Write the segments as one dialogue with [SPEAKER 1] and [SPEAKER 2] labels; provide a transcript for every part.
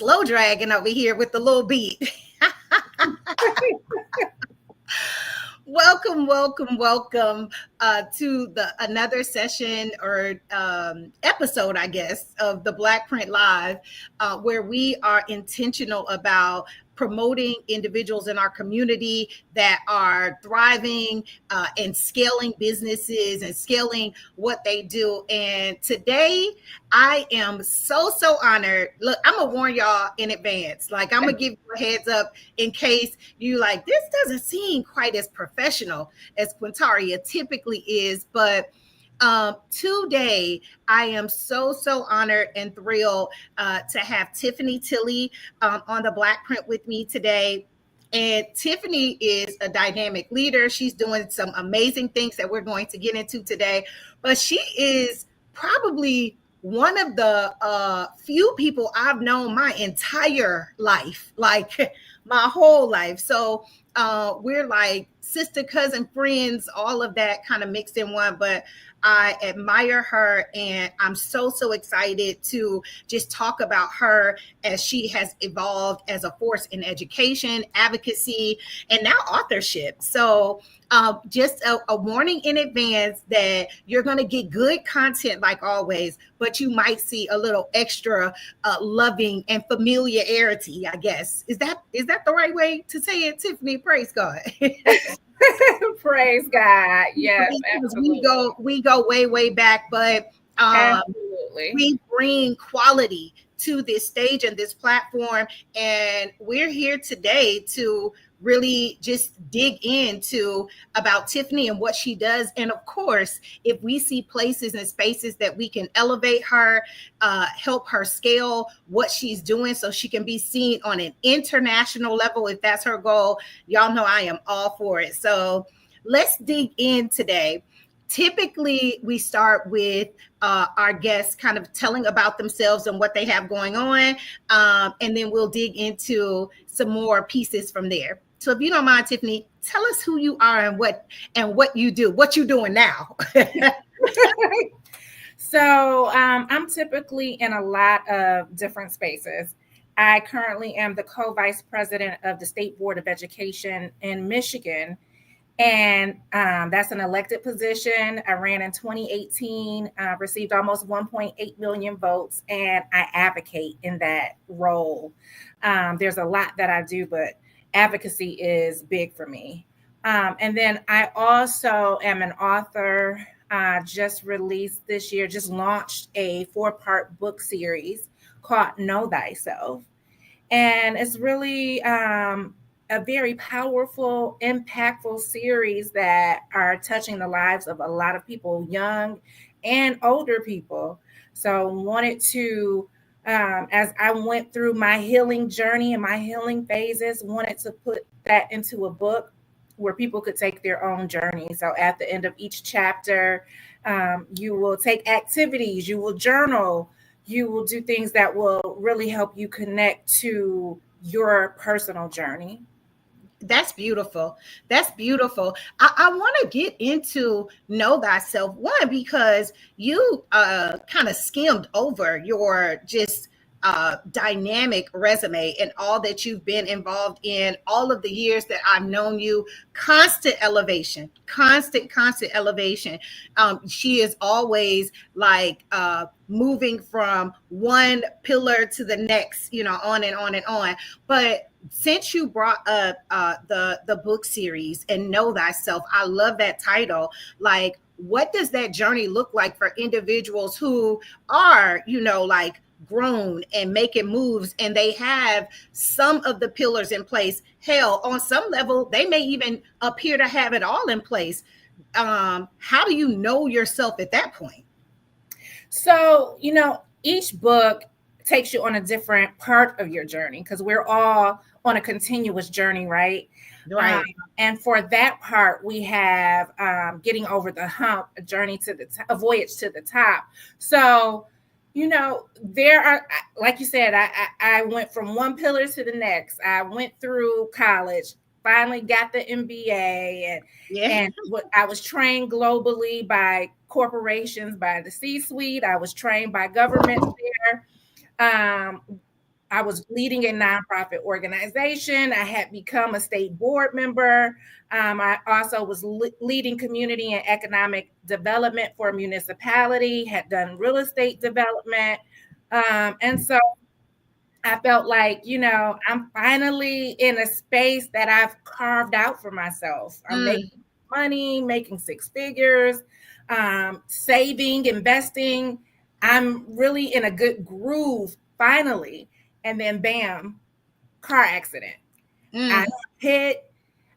[SPEAKER 1] slow dragging over here with the little beat. Welcome to the another session or episode, I guess, of the BlackPrint Live, where we are intentional about promoting individuals in our community that are thriving and scaling businesses and scaling what they do. And today, I am so honored. Look, I'm gonna warn y'all in advance. Like, I'm gonna give you a heads up in case you like, this doesn't seem quite as professional as Quintaria typically is. But today, I am so honored and thrilled to have Tiffany Tilley on the BlackPrint with me today. And Tiffany is a dynamic leader. She's doing some amazing things that we're going to get into today. But she is probably one of the few people I've known my entire life, like my whole life. So we're like sister, cousin, friends, all of that kind of mixed in one. But I admire her, and I'm so excited to just talk about her as she has evolved as a force in education, advocacy, and now authorship. So just a warning in advance that you're going to get good content like always, but you might see a little extra loving and familiarity, I guess. Is that the right way to say it, Tiffany? Praise God.
[SPEAKER 2] Praise God. Yes,
[SPEAKER 1] absolutely. We go way back, but we bring quality to this stage and this platform, and we're here today to really just dig into about Tiffany and what she does. And of course, if we see places and spaces that we can elevate her, help her scale what she's doing so she can be seen on an international level, if that's her goal, y'all know I am all for it. So let's dig in today. Typically, we start with our guests kind of telling about themselves and what they have going on, and then we'll dig into some more pieces from there. So if you don't mind, Tiffany, tell us who you are and what you do, what you're doing now.
[SPEAKER 2] So I'm typically in a lot of different spaces. I currently am the co-vice president of the State Board of Education in Michigan. And that's an elected position. I ran in 2018, received almost 1.8 million votes, and I advocate in that role. There's a lot that I do, but advocacy is big for me. And then I also am an author, just released this year, just launched a 4-part book series called Know Thyself. And it's really a very powerful, impactful series that are touching the lives of a lot of people, young and older people. So wanted to, as I went through my healing journey and my healing phases, wanted to put that into a book where people could take their own journey. So at the end of each chapter, you will take activities, you will journal, you will do things that will really help you connect to your personal journey.
[SPEAKER 1] That's beautiful. That's beautiful. I want to get into Know Thyself. One, because you kind of skimmed over your just dynamic resume and all that you've been involved in all of the years that I've known you. Constant elevation, constant elevation. She is always like moving from one pillar to the next, on and on and on. But since you brought up the book series and Know Thyself, I love that title. Like, what does that journey look like for individuals who are, like grown and making moves, and they have some of the pillars in place? Hell, on some level, they may even appear to have it all in place. How do you know yourself at that point?
[SPEAKER 2] So, each book takes you on a different part of your journey, because we're all on a continuous journey, right?
[SPEAKER 1] Right.
[SPEAKER 2] And for that part, we have getting over the hump, a journey to a voyage to the top. So, there are, like you said, I went from one pillar to the next. I went through college, finally got the MBA, and I was trained globally by corporations, by the C-suite. I was trained by government there. I was leading a nonprofit organization. I had become a state board member. I also was leading community and economic development for a municipality, had done real estate development. And so I felt like, I'm finally in a space that I've carved out for myself. I'm making money, making six figures, saving, investing. I'm really in a good groove finally. And then bam, car accident. I hit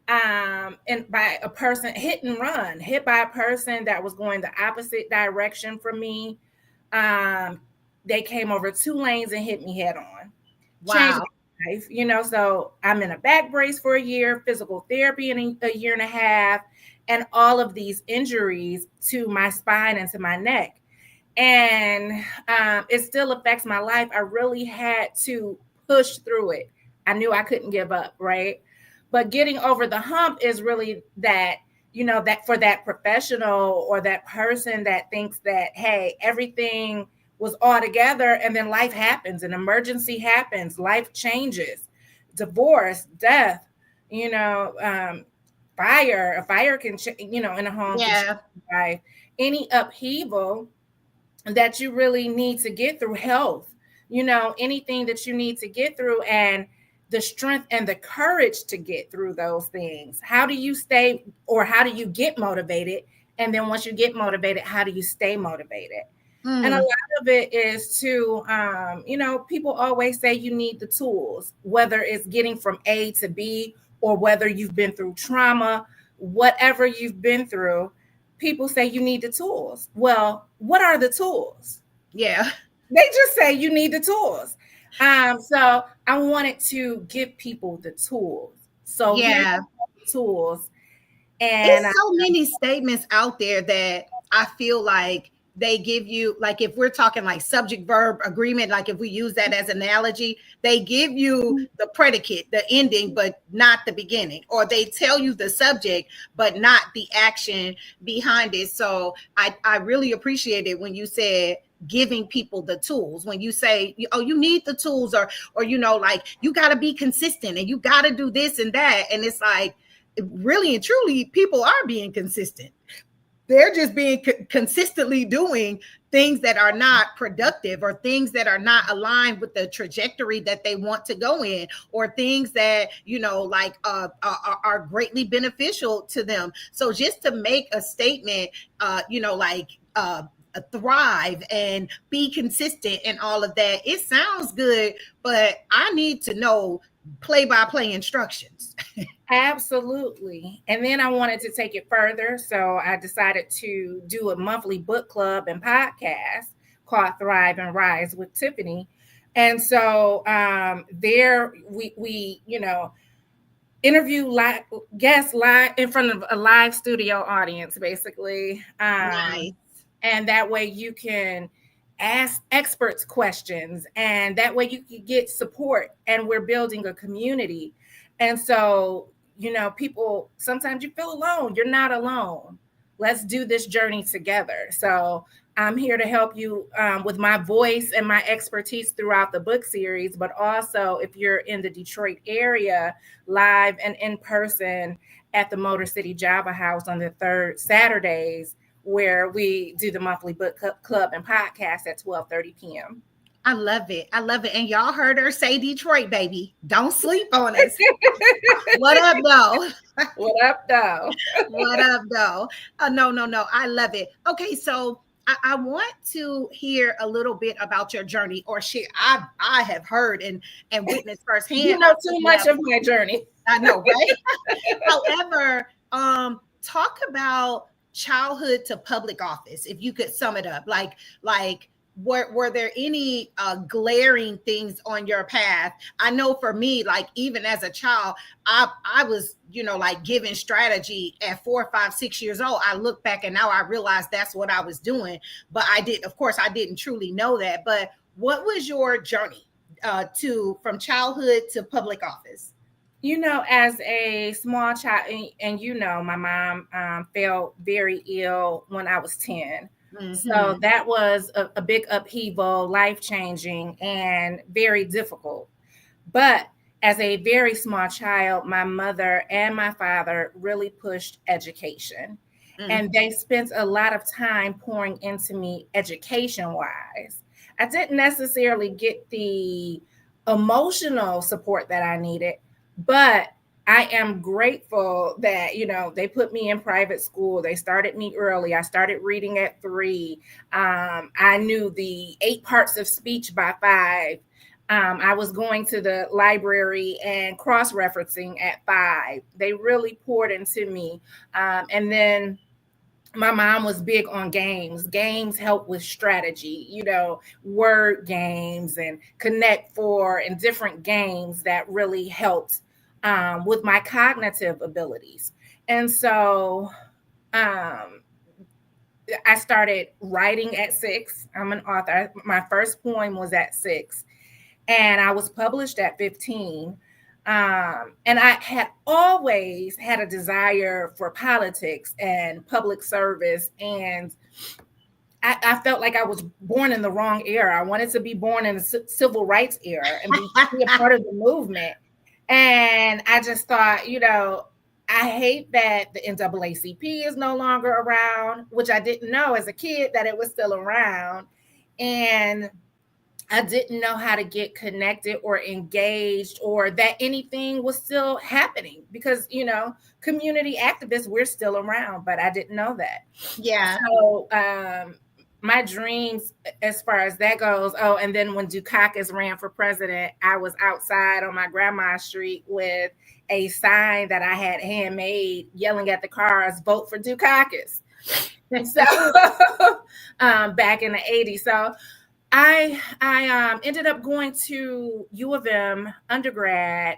[SPEAKER 2] and by a person, hit and run, hit by a person that was going the opposite direction from me. They came over two lanes and hit me head on. Changed my life, so I'm in a back brace for a year, physical therapy in a year and a half, and all of these injuries to my spine and to my neck. And it still affects my life. I really had to push through it. I knew I couldn't give up, right? But getting over the hump is really that, that for that professional or that person that thinks that, hey, everything was all together and then life happens, an emergency happens, life changes, divorce, death, fire, a fire can, in a home, can change life, any upheaval that you really need to get through, health, anything that you need to get through, and the strength and the courage to get through those things. How do you stay, or how do you get motivated? And then once you get motivated, how do you stay motivated? And a lot of it is to, people always say you need the tools, whether it's getting from A to B, or whether you've been through trauma, whatever you've been through, people say you need the tools. Well, what are the tools?
[SPEAKER 1] Yeah.
[SPEAKER 2] They just say you need the tools. So I wanted to give people the tools. So here's the tools. And
[SPEAKER 1] there's so many statements out there that I feel like they give you, like if we're talking like subject verb agreement, like if we use that as analogy, they give you the predicate, the ending, but not the beginning, or they tell you the subject, but not the action behind it. So I really appreciate it when you said giving people the tools. When you say, oh, you need the tools, or like you got to be consistent and you got to do this and that. And it's like, really and truly, people are being consistent. They're just being consistently doing things that are not productive, or things that are not aligned with the trajectory that they want to go in, or things that, are greatly beneficial to them. So just to make a statement, thrive and be consistent and all of that, it sounds good, but I need to know play-by-play instructions.
[SPEAKER 2] Absolutely. And then I wanted to take it further. So I decided to do a monthly book club and podcast called Thrive and Rise with Tiffany. And so there we interview guests live in front of a live studio audience, basically.
[SPEAKER 1] Nice.
[SPEAKER 2] And that way you can ask experts questions, and that way you can get support, and we're building a community. And so, people, sometimes you feel alone. You're not alone. Let's do this journey together. So I'm here to help you with my voice and my expertise throughout the book series, but also if you're in the Detroit area, live and in person at the Motor City Java House on the third Saturdays, where we do the monthly book club and podcast at 12:30 p.m.
[SPEAKER 1] I love it. I love it. And y'all heard her say Detroit, baby. Don't sleep on us. What up, though?
[SPEAKER 2] What up, though?
[SPEAKER 1] What up, though? No. I love it. Okay, so I want to hear a little bit about your journey, or share. I have heard and witnessed firsthand.
[SPEAKER 2] You know too much of my journey.
[SPEAKER 1] I know, right? However, talk about childhood to public office, if you could sum it up. Like were there any glaring things on your path? I know for me, like even as a child, I was, given strategy at 4, 5, 6 years old. I look back and now I realize that's what I was doing. But I didn't truly know that. But what was your journey from childhood to public office?
[SPEAKER 2] As a small child, and my mom fell very ill when I was 10. Mm-hmm. So that was a big upheaval, life-changing, and very difficult. But as a very small child, my mother and my father really pushed education. And they spent a lot of time pouring into me education wise. I didn't necessarily get the emotional support that I needed, but I am grateful that, they put me in private school. They started me early. I started reading at 3. I knew the 8 parts of speech by 5. I was going to the library and cross-referencing at 5. They really poured into me. And then my mom was big on games. Games help with strategy, word games and Connect Four and different games that really helped with my cognitive abilities. And so I started writing at 6. I'm an author. My first poem was at 6, and I was published at 15. And I had always had a desire for politics and public service. And I felt like I was born in the wrong era. I wanted to be born in the civil rights era and be a part of the movement. And I just thought, I hate that the NAACP is no longer around, which I didn't know as a kid that it was still around. And I didn't know how to get connected or engaged or that anything was still happening because, community activists, we're still around, but I didn't know that.
[SPEAKER 1] Yeah.
[SPEAKER 2] So my dreams as far as that goes. Oh, and then when Dukakis ran for president, I was outside on my grandma's street with a sign that I had handmade yelling at the cars, vote for Dukakis. And so back in the 80s. So I ended up going to U of M undergrad,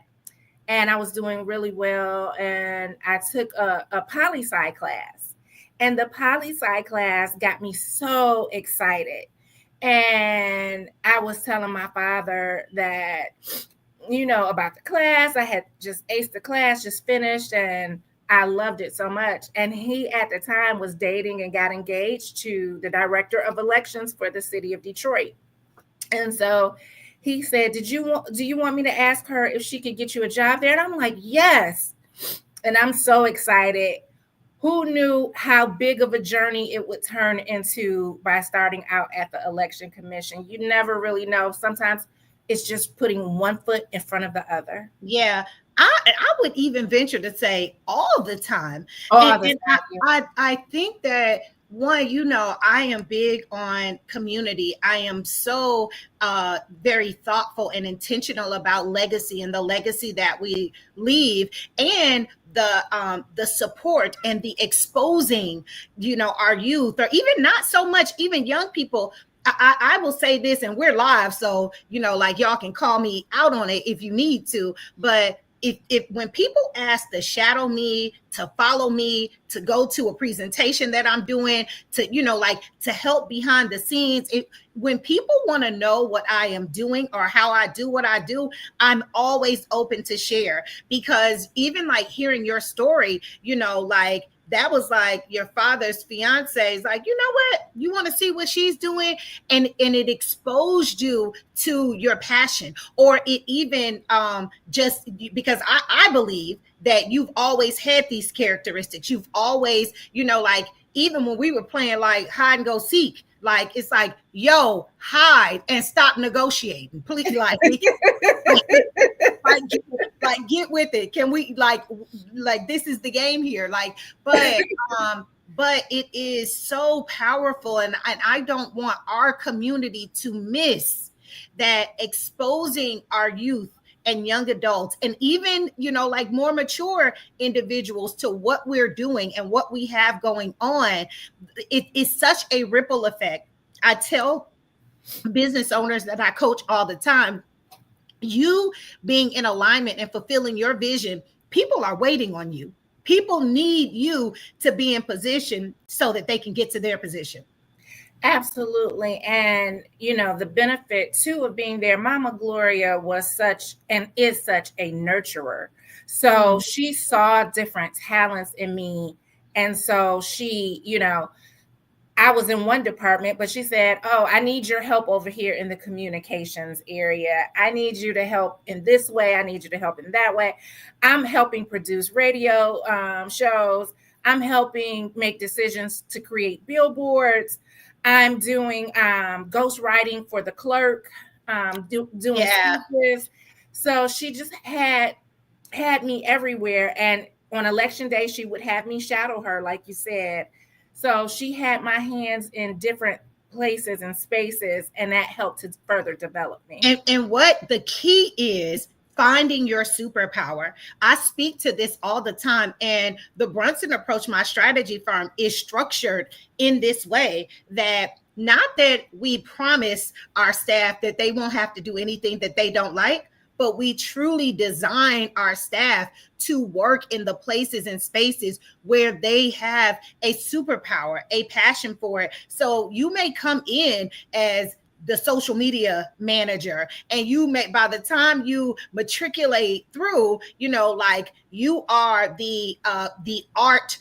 [SPEAKER 2] and I was doing really well. And I took a poli-sci class, and the poli-sci class got me so excited. And I was telling my father that, about the class. I had just aced the class, just finished, and I loved it so much. And he at the time was dating and got engaged to the director of elections for the city of Detroit. And so he said, do you want me to ask her if she could get you a job there? And I'm like, yes. And I'm so excited. Who knew how big of a journey it would turn into by starting out at the election commission? You never really know. Sometimes it's just putting one foot in front of the other.
[SPEAKER 1] Yeah. I would even venture to say all the time. And I think that one, I am big on community. I am so very thoughtful and intentional about legacy and the legacy that we leave, and the support and the exposing, our youth, or even not so much even young people. I will say this, and we're live, so like y'all can call me out on it if you need to. But if when people ask to shadow me, to follow me, to go to a presentation that I'm doing, to like to help behind the scenes, when people want to know what I am doing or how I do what I do, I'm always open to share. Because even like hearing your story, like that was like your father's fiance is like, you know what, you want to see what she's doing, and it exposed you to your passion, or it even just because I believe that you've always had these characteristics. You've always, like even when we were playing like hide and go seek, like it's like, yo, hide and stop negotiating, please, like get with it. Can we like this is the game here, like, but it is so powerful, and I don't want our community to miss that, exposing our youth and young adults, and even like more mature individuals, to what we're doing and what we have going on. It is such a ripple effect. I tell business owners that I coach all the time, you being in alignment and fulfilling your vision, people are waiting on you. People need you to be in position so that they can get to their position.
[SPEAKER 2] Absolutely. And, the benefit too of being there, Mama Gloria was such and is such a nurturer. So she saw different talents in me. And so she, I was in one department, but she said, "Oh, I need your help over here in the communications area. I need you to help in this way. I need you to help in that way." I'm helping produce radio shows. I'm helping make decisions to create billboards. I'm doing ghost writing for the clerk, doing
[SPEAKER 1] Yeah.
[SPEAKER 2] speeches. So she just had me everywhere. And on election day, she would have me shadow her, like you said. So she had my hands in different places and spaces, and that helped to further develop me.
[SPEAKER 1] And what the key is, finding your superpower. I speak to this all the time, and the Brunson approach, my strategy firm, is structured in this way, that not that we promise our staff that they won't have to do anything that they don't like, but we truly design our staff to work in the places and spaces where they have a superpower, a passion for it. So you may come in as the social media manager, and you may, by the time you matriculate through, like, you are the art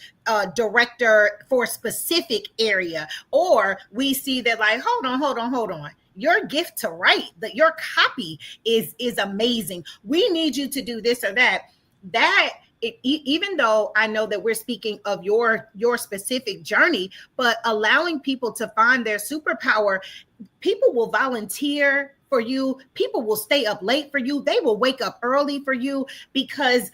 [SPEAKER 1] director for a specific area. Or we see that, like, hold on, your gift to write, that your copy is amazing, we need you to do this or that. Even though I know that we're speaking of your specific journey, but allowing people to find their superpower, people will volunteer for you, people will stay up late for you, they will wake up early for you, because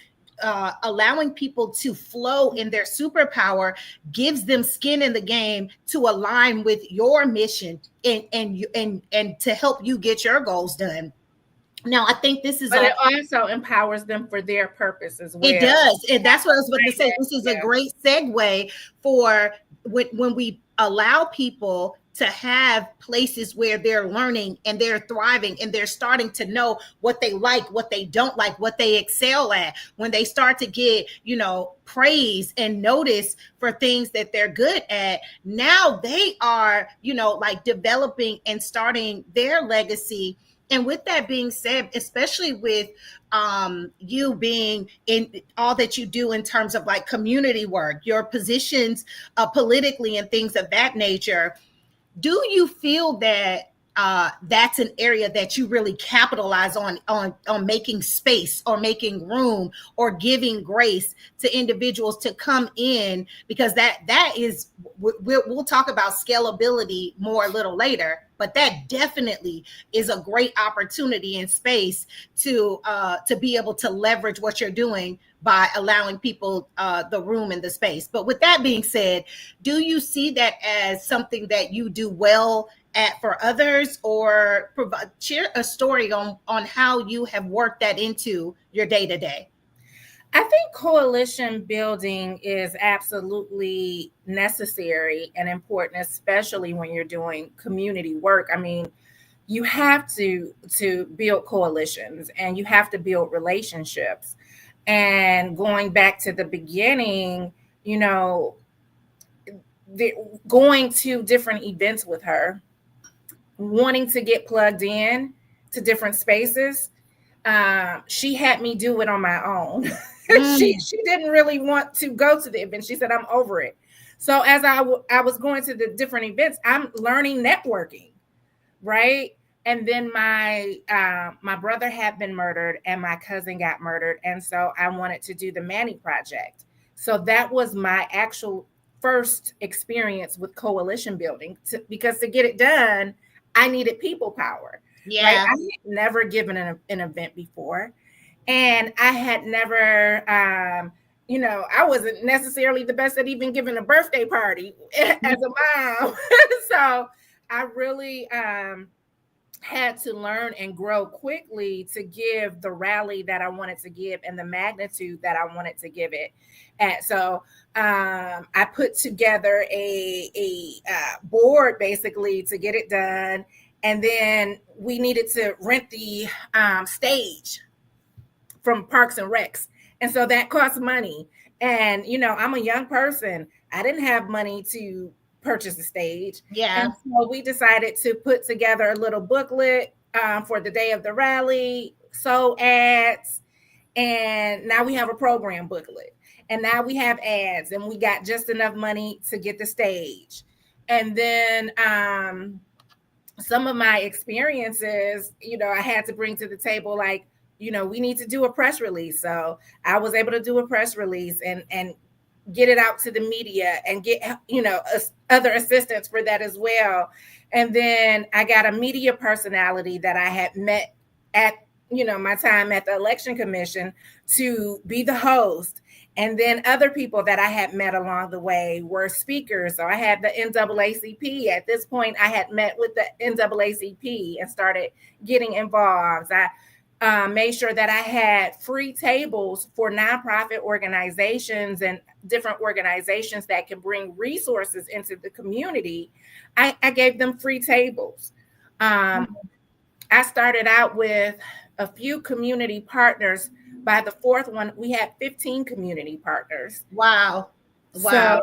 [SPEAKER 1] allowing people to flow in their superpower gives them skin in the game to align with your mission, and to help you get your goals done. Now, I think this is
[SPEAKER 2] But it
[SPEAKER 1] all.
[SPEAKER 2] also empowers them for their purpose as
[SPEAKER 1] It
[SPEAKER 2] well.
[SPEAKER 1] does. And that's what I was about to
[SPEAKER 2] Right
[SPEAKER 1] say.
[SPEAKER 2] there.
[SPEAKER 1] This is a
[SPEAKER 2] Yeah.
[SPEAKER 1] great segue for when we allow people to have places where they're learning and they're thriving and they're starting to know what they like, what they don't like, what they excel at. When they start to get, praise and notice for things that they're good at, now they are, like, developing and starting their legacy. And with that being said, especially with you being in all that you do in terms of like community work, your positions politically and things of that nature, do you feel that that's an area that you really capitalize on making space or making room or giving grace to individuals to come in? Because that is, we'll talk about scalability more a little later, but that definitely is a great opportunity in space to be able to leverage what you're doing by allowing people the room and the space. But with that being said, do you see that as something that you do well at for others, or share a story on how you have worked that into your day to day?
[SPEAKER 2] I think coalition building is absolutely necessary and important, especially when you're doing community work. I mean, you have to build coalitions and you have to build relationships. And going back to the beginning, you know, going to different events with her, wanting to get plugged in to different spaces. She had me do it on my own. She didn't really want to go to the event. She said, "I'm over it." So as I was going to the different events, I'm learning networking, right? And then my brother had been murdered and my cousin got murdered, and so I wanted to do the Manny Project. So that was my actual first experience with coalition building, because to get it done, I needed people power, right?
[SPEAKER 1] Yeah.
[SPEAKER 2] I had never given an event before, and I had never, I wasn't necessarily the best at even giving a birthday party as a mom. So I really had to learn and grow quickly to give the rally that I wanted to give and the magnitude that I wanted to give it. And so I put together a board basically to get it done. And then we needed to rent the stage from Parks and Recs. And so that costs money. And, I'm a young person. I didn't have money to purchase a stage.
[SPEAKER 1] Yeah.
[SPEAKER 2] And so we decided to put together a little booklet for the day of the rally, so ads, and now we have a program booklet. And now we have ads, and we got just enough money to get the stage. And then some of my experiences, I had to bring to the table, like, we need to do a press release. So I was able to do a press release and get it out to the media and get, other assistants for that as well. And then I got a media personality that I had met at, my time at the election commission to be the host. And then other people that I had met along the way were speakers. So I had the NAACP. At this point, I had met with the NAACP and started getting involved. I made sure that I had free tables for nonprofit organizations and different organizations that can bring resources into the community. I gave them free tables. I started out with a few community partners. By the fourth one, we had 15 community partners.
[SPEAKER 1] Wow.
[SPEAKER 2] So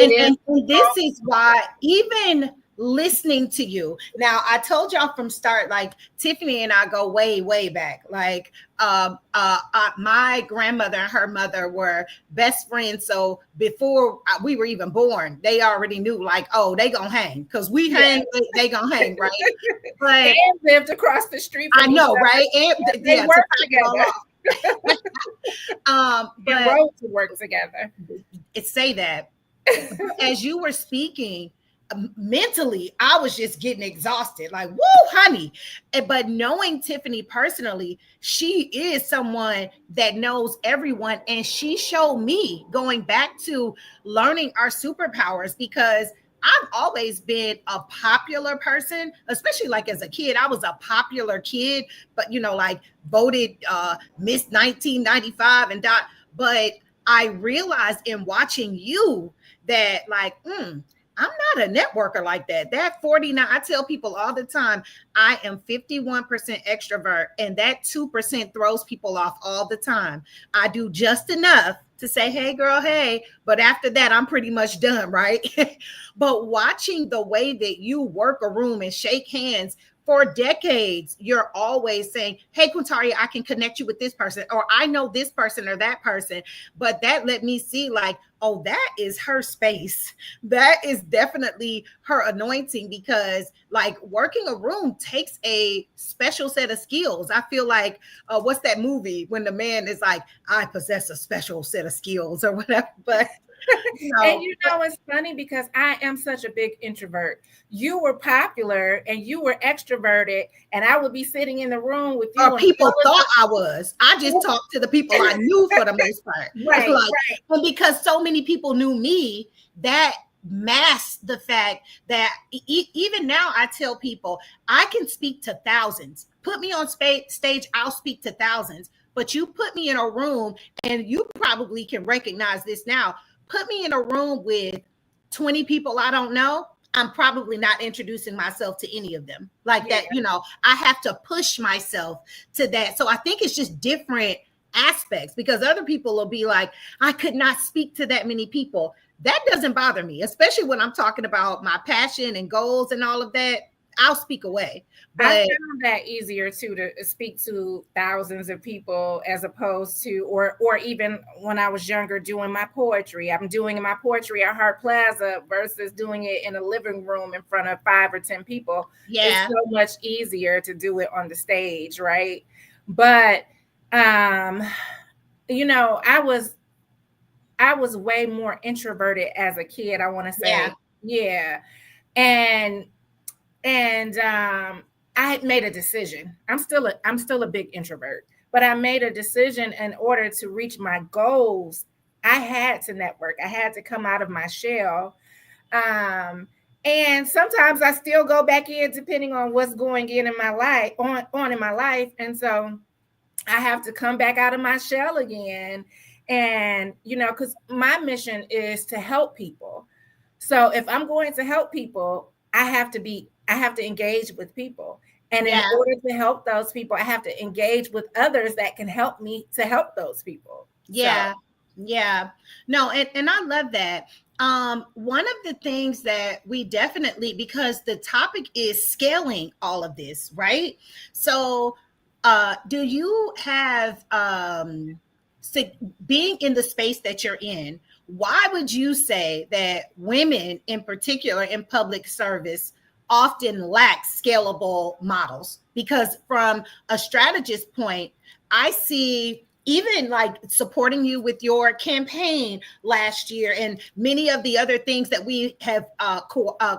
[SPEAKER 1] and this is why, even listening to you now, I told y'all from start, like Tiffany and I go way, way back. Like my grandmother and her mother were best friends. So before we were even born, they already knew, like, oh, they gonna hang, because we hang, they gonna hang, right?
[SPEAKER 2] But and lived across the street from
[SPEAKER 1] I know, right? And
[SPEAKER 2] they worked together.
[SPEAKER 1] But
[SPEAKER 2] rode to work together.
[SPEAKER 1] Say that. As you were speaking, mentally, I was just getting exhausted, like, woo, honey. But knowing Tiffany personally, she is someone that knows everyone. And she showed me, going back to learning our superpowers, because I've always been a popular person, especially like as a kid. I was a popular kid, but like voted Miss 1995 and dot. But I realized in watching you that, like, I'm not a networker like that. That 49, I tell people all the time, I am 51% extrovert, and that 2% throws people off all the time. I do just enough to say, hey, girl, hey. But after that, I'm pretty much done, right? But watching the way that you work a room and shake hands for decades, you're always saying, hey, Quintaria, I can connect you with this person, or I know this person or that person. But that let me see, like, oh, that is her space. That is definitely her anointing, because like working a room takes a special set of skills. I feel like, what's that movie when the man is like, I possess a special set of skills or whatever. But
[SPEAKER 2] and it's funny because I am such a big introvert. You were popular and you were extroverted, and I would be sitting in the room with you.
[SPEAKER 1] Or people thought I was. I just talked to the people I knew for the most part.
[SPEAKER 2] Right,
[SPEAKER 1] like,
[SPEAKER 2] right.
[SPEAKER 1] And because so many people knew me, that masked the fact that even now I tell people I can speak to thousands. Put me on stage, I'll speak to thousands. But you put me in a room, and you probably can recognize this now. Put me in a room with 20 people I don't know, I'm probably not introducing myself to any of them like that. I have to push myself to that. So I think it's just different aspects, because other people will be like, I could not speak to that many people. That doesn't bother me, especially when I'm talking about my passion and goals and all of that. I'll speak away. But
[SPEAKER 2] I found that easier too, to speak to thousands of people, as opposed to, or even when I was younger doing my poetry. I'm doing my poetry at Hart Plaza versus doing it in a living room in front of 5 or 10 people.
[SPEAKER 1] Yeah.
[SPEAKER 2] It's so much easier to do it on the stage, right? But I was way more introverted as a kid, I want to say. Yeah. And I had made a decision. I'm still a big introvert, but I made a decision in order to reach my goals. I had to network. I had to come out of my shell. And sometimes I still go back in, depending on what's going in my life, on in my life. And so I have to come back out of my shell again. And, because my mission is to help people. So if I'm going to help people, I have to engage with people. And in order to help those people, I have to engage with others that can help me to help those people.
[SPEAKER 1] Yeah. So. Yeah. No, and I love that. One of the things that we definitely, because the topic is scaling all of this, right? So do you have, being in the space that you're in, why would you say that women in particular in public service often lack scalable models? Because from a strategist point, I see even like supporting you with your campaign last year and many of the other things that we have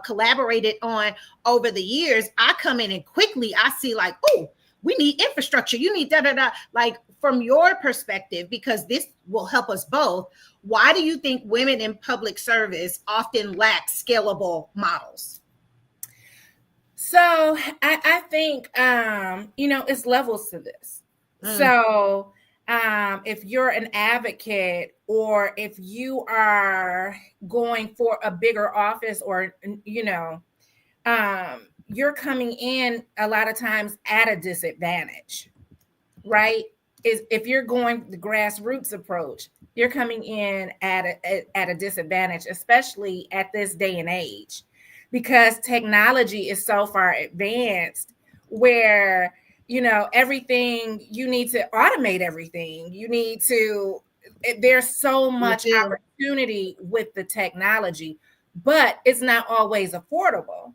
[SPEAKER 1] collaborated on over the years. I come in and quickly I see like, oh, we need infrastructure. You need da da da. Like from your perspective, because this will help us both. Why do you think women in public service often lack scalable models?
[SPEAKER 2] So I think it's levels to this. So if you're an advocate or if you are going for a bigger office or you're coming in a lot of times at a disadvantage, right? If you're going the grassroots approach, you're coming in at a disadvantage, especially at this day and age, because technology is so far advanced where everything, you need to automate everything. There's so much opportunity with the technology, but it's not always affordable.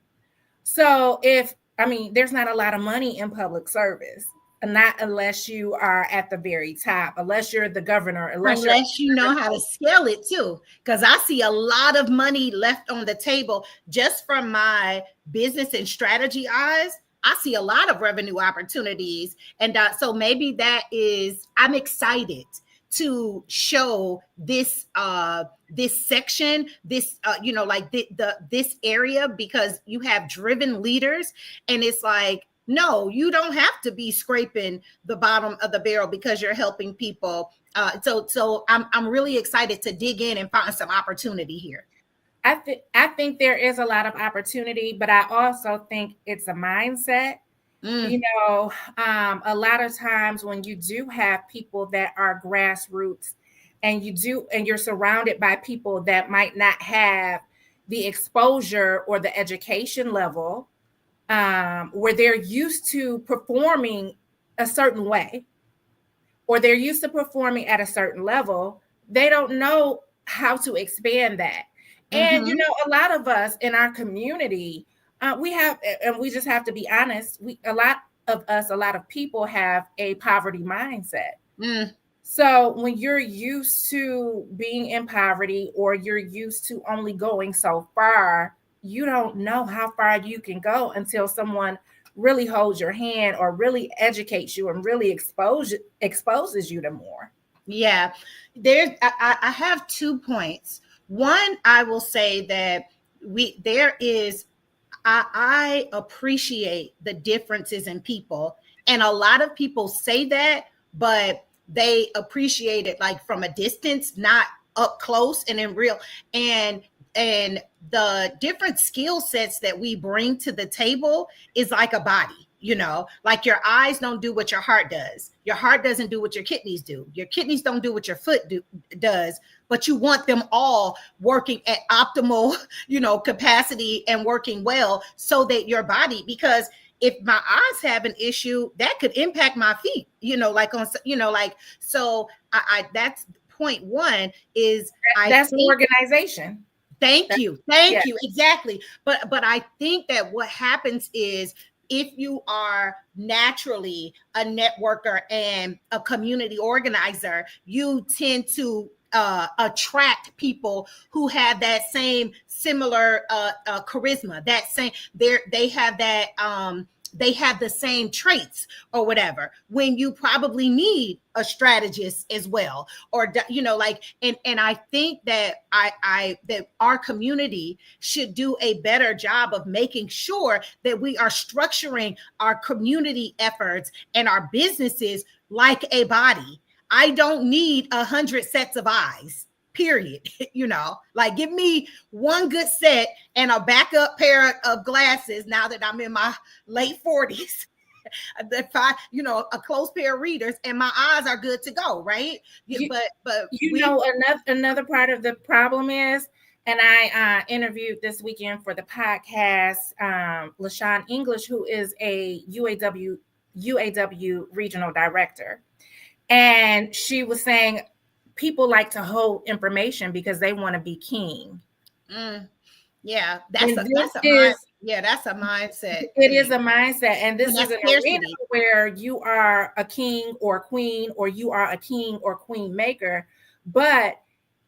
[SPEAKER 2] So there's not a lot of money in public service, not unless you are at the very top, unless you're the governor,
[SPEAKER 1] unless you know how to scale it too. Because I see a lot of money left on the table just from my business and strategy eyes. I see a lot of revenue opportunities. And so maybe that is, I'm excited to show this this section, this like this area, because you have driven leaders, and it's like, no, you don't have to be scraping the bottom of the barrel because you're helping people. So I'm really excited to dig in and find some opportunity here.
[SPEAKER 2] I think there is a lot of opportunity, but I also think it's a mindset. A lot of times when you do have people that are grassroots and you're surrounded by people that might not have the exposure or the education level, where they're used to performing a certain way, or they're used to performing at a certain level, they don't know how to expand that. And, a lot of us in our community, we just have to be honest, a lot of people have a poverty mindset. So when you're used to being in poverty, or you're used to only going so far, you don't know how far you can go until someone really holds your hand or really educates you and really exposes you to more.
[SPEAKER 1] Yeah, I have 2 points. One, I will say that I appreciate the differences in people, and a lot of people say that, but they appreciate it like from a distance, not up close and in real. And the different skill sets that we bring to the table is like a body, like your eyes don't do what your heart does. Your heart doesn't do what your kidneys do. Your kidneys don't do what your foot does, but you want them all working at optimal, capacity and working well, so that your body, because if my eyes have an issue, that could impact my feet, so I that's point one is
[SPEAKER 2] that's an organization.
[SPEAKER 1] Thank you. Exactly. But I think that what happens is, if you are naturally a networker and a community organizer, you tend to attract people who have that same similar charisma, that same they have the same traits or whatever, when you probably need a strategist as well, or and I think that that our community should do a better job of making sure that we are structuring our community efforts and our businesses like a body. I don't need 100 sets of eyes, period. Like, give me one good set and a backup pair of glasses now that I'm in my late 40s. A close pair of readers, and my eyes are good to go, right? But
[SPEAKER 2] another part of the problem is, and I interviewed this weekend for the podcast LaShawn English, who is a UAW regional director. And she was saying people like to hold information because they want to be king.
[SPEAKER 1] Yeah,
[SPEAKER 2] And
[SPEAKER 1] that's a mindset
[SPEAKER 2] it is
[SPEAKER 1] thing.
[SPEAKER 2] a mindset. And this
[SPEAKER 1] And
[SPEAKER 2] is
[SPEAKER 1] that's
[SPEAKER 2] an arena
[SPEAKER 1] scarcity.
[SPEAKER 2] where you are a king or queen, or you are a king or queen maker. But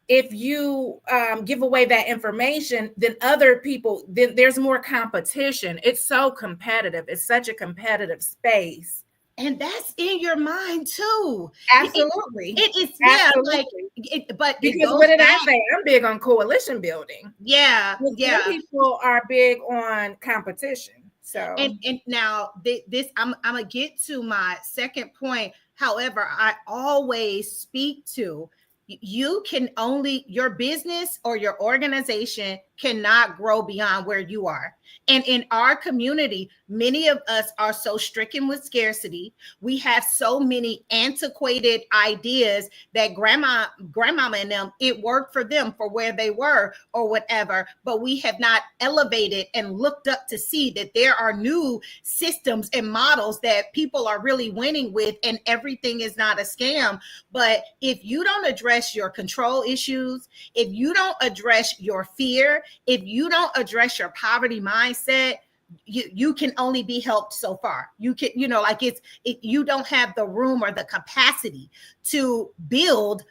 [SPEAKER 2] if you give away that information, then other people, then there's more competition. It's so competitive. It's such a competitive space.
[SPEAKER 1] And that's in your mind too.
[SPEAKER 2] Absolutely.
[SPEAKER 1] It is, yeah, like
[SPEAKER 2] Absolutely.
[SPEAKER 1] but it
[SPEAKER 2] Because what
[SPEAKER 1] goes
[SPEAKER 2] did I
[SPEAKER 1] back.
[SPEAKER 2] say? I'm big on coalition building.
[SPEAKER 1] Yeah,
[SPEAKER 2] Some
[SPEAKER 1] yeah.
[SPEAKER 2] people are big on competition. So
[SPEAKER 1] And now this I'm gonna get to my second point. However, I always speak to, you can only, your business or your organization cannot grow beyond where you are. And in our community, many of us are so stricken with scarcity. We have so many antiquated ideas that grandmama and them, it worked for them for where they were or whatever, but we have not elevated and looked up to see that there are new systems and models that people are really winning with, and everything is not a scam. But if you don't address your control issues, if you don't address your fear, if you don't address your poverty mindset, you can only be helped so far. You can, like you don't have the room or the capacity to build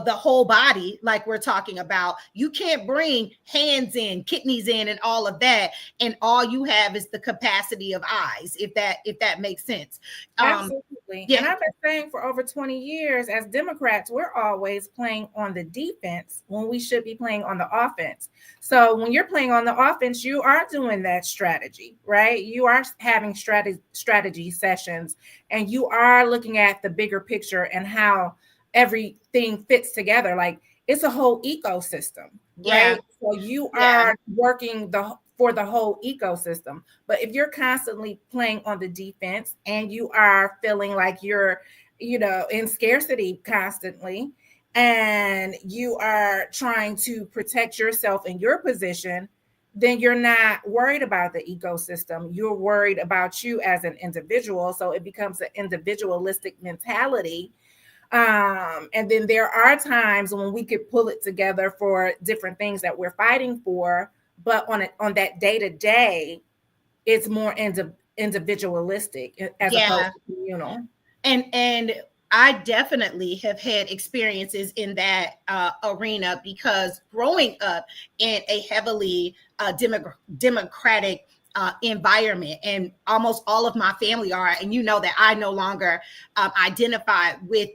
[SPEAKER 1] the whole body like we're talking about. You can't bring hands in, kidneys in, and all of that, and all you have is the capacity of eyes, if that makes sense.
[SPEAKER 2] absolutely.
[SPEAKER 1] Yeah.
[SPEAKER 2] And I've been saying for over 20 years, as Democrats, we're always playing on the defense when we should be playing on the offense. So when you're playing on the offense, you are doing that strategy, right? You are having strategy sessions, and you are looking at the bigger picture and how everything fits together. Like, it's a whole ecosystem,
[SPEAKER 1] Yeah.
[SPEAKER 2] right? So you
[SPEAKER 1] Yeah.
[SPEAKER 2] are working for the whole ecosystem. But if you're constantly playing on the defense and you are feeling like you're, in scarcity constantly, and you are trying to protect yourself in your position, then you're not worried about the ecosystem. You're worried about you as an individual. So it becomes an individualistic mentality. And then there are times when we could pull it together for different things that we're fighting for, but on that day to day, it's more individualistic as opposed
[SPEAKER 1] Yeah.
[SPEAKER 2] to communal.
[SPEAKER 1] And I definitely have had experiences in that arena, because growing up in a heavily democratic environment, and almost all of my family are, and that I no longer identify with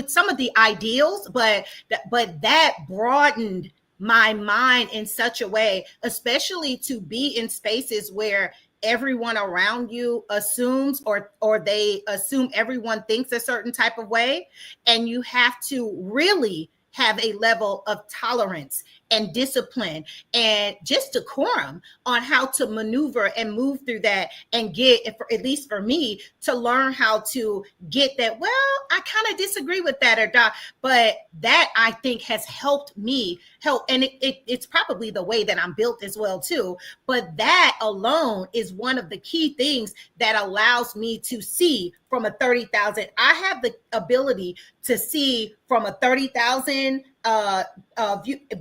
[SPEAKER 1] some of the ideals, but that broadened my mind in such a way, especially to be in spaces where everyone around you assumes, or they assume everyone thinks a certain type of way, and you have to really have a level of tolerance and discipline and just decorum on how to maneuver and move through that, and get, at least for me, to learn how to get that, well, I kind of disagree with that, or not, but that, I think, has helped me and it's probably the way that I'm built as well too. But that alone is one of the key things that allows me to see from a 30,000. I have the ability to see from a 30,000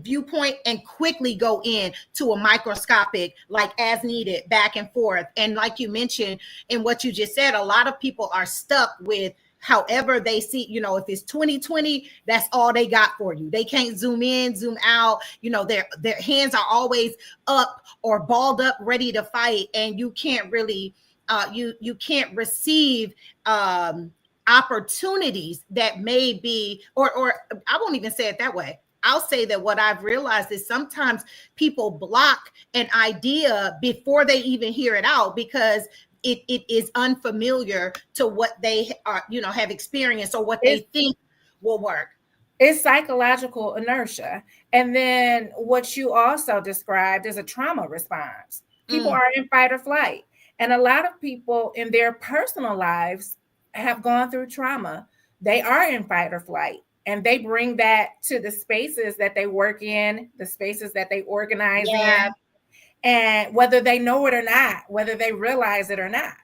[SPEAKER 1] viewpoint, and quickly go in to a microscopic, like as needed, back and forth. And like you mentioned in what you just said, a lot of people are stuck with however they see, if it's 2020, that's all they got for you. They can't zoom in, zoom out. Their hands are always up or balled up, ready to fight, and you can't really you can't receive opportunities that may be, or I won't even say it that way. I'll say that what I've realized is sometimes people block an idea before they even hear it out, because it is unfamiliar to what they are, have experienced, or what they think will work.
[SPEAKER 2] It's psychological inertia. And then what you also described is a trauma response. People are in fight or flight. And a lot of people in their personal lives have gone through trauma. They are in fight or flight. And they bring that to the spaces that they work in, the spaces that they organize in, and whether they know it or not, whether they realize it or not.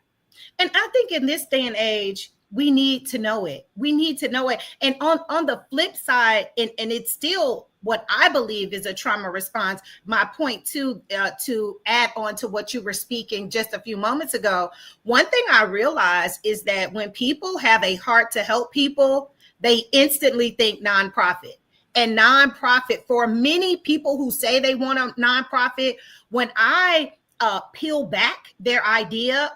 [SPEAKER 1] And I think in this day and age, we need to know it. We need to know it. And on the flip side, and it's still what I believe is a trauma response. My point to add on to what you were speaking just a few moments ago, one thing I realized is that when people have a heart to help people, they instantly think nonprofit. And nonprofit, for many people who say they want a nonprofit, when I peel back their idea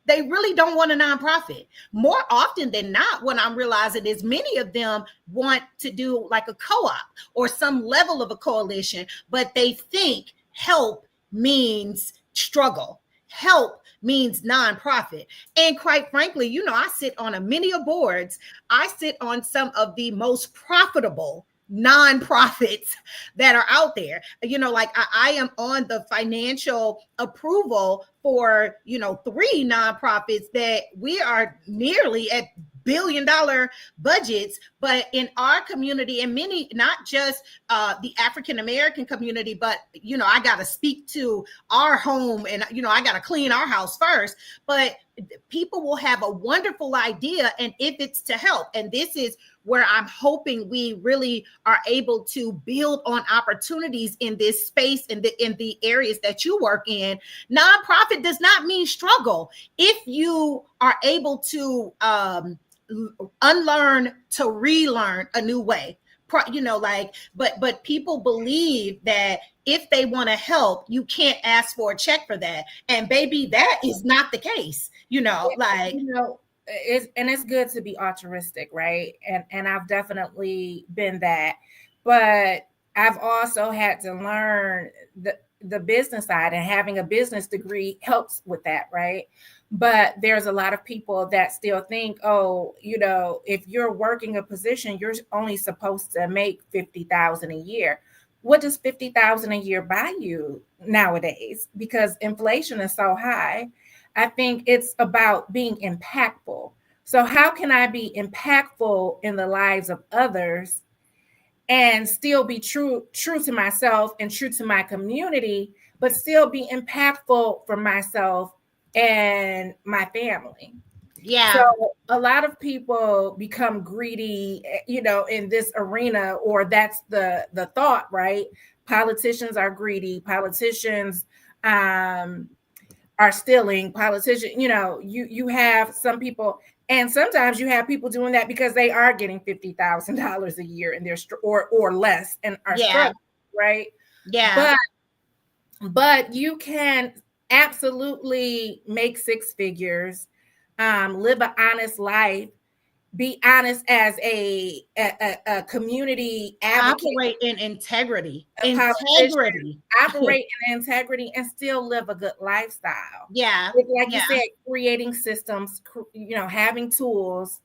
[SPEAKER 1] they really don't want a nonprofit. More often than not, what I'm realizing is many of them want to do like a co-op or some level of a coalition, but they think help means struggle. Help means nonprofit. And quite frankly, I sit on many boards. I sit on some of the most profitable nonprofits that are out there. Like I am on the financial approval for 3 nonprofits that we are nearly at billion-dollar budgets. But in our community, and many, not just the African American community, but I got to speak to our home, and I got to clean our house first. But people will have a wonderful idea, and if it's to help, and this is where I'm hoping we really are able to build on opportunities in this space, in the areas that you work in. Nonprofit does not mean struggle. If you are able to unlearn to relearn a new way, but people believe that if they want to help, you can't ask for a check for that. And baby, that is not the case.
[SPEAKER 2] It's good to be altruistic, right? And I've definitely been that, but I've also had to learn the business side, and having a business degree helps with that, right? But there's a lot of people that still think, if you're working a position, you're only supposed to make $50,000 a year. What does $50,000 a year buy you nowadays? Because inflation is so high. I think it's about being impactful. So how can I be impactful in the lives of others and still be true to myself and true to my community, but still be impactful for myself and my family?
[SPEAKER 1] Yeah.
[SPEAKER 2] So a lot of people become greedy, in this arena, or that's the thought, right? Politicians are greedy. Politicians are stealing. Politicians, you have some people, and sometimes you have people doing that because they are getting $50,000 a year in their or less, and are struggling, right?
[SPEAKER 1] Yeah.
[SPEAKER 2] But you can absolutely make 6 figures, live an honest life, be honest as a community advocate,
[SPEAKER 1] operate in integrity,
[SPEAKER 2] operate in integrity, and still live a good lifestyle.
[SPEAKER 1] Yeah.
[SPEAKER 2] Like you said, creating systems, having tools,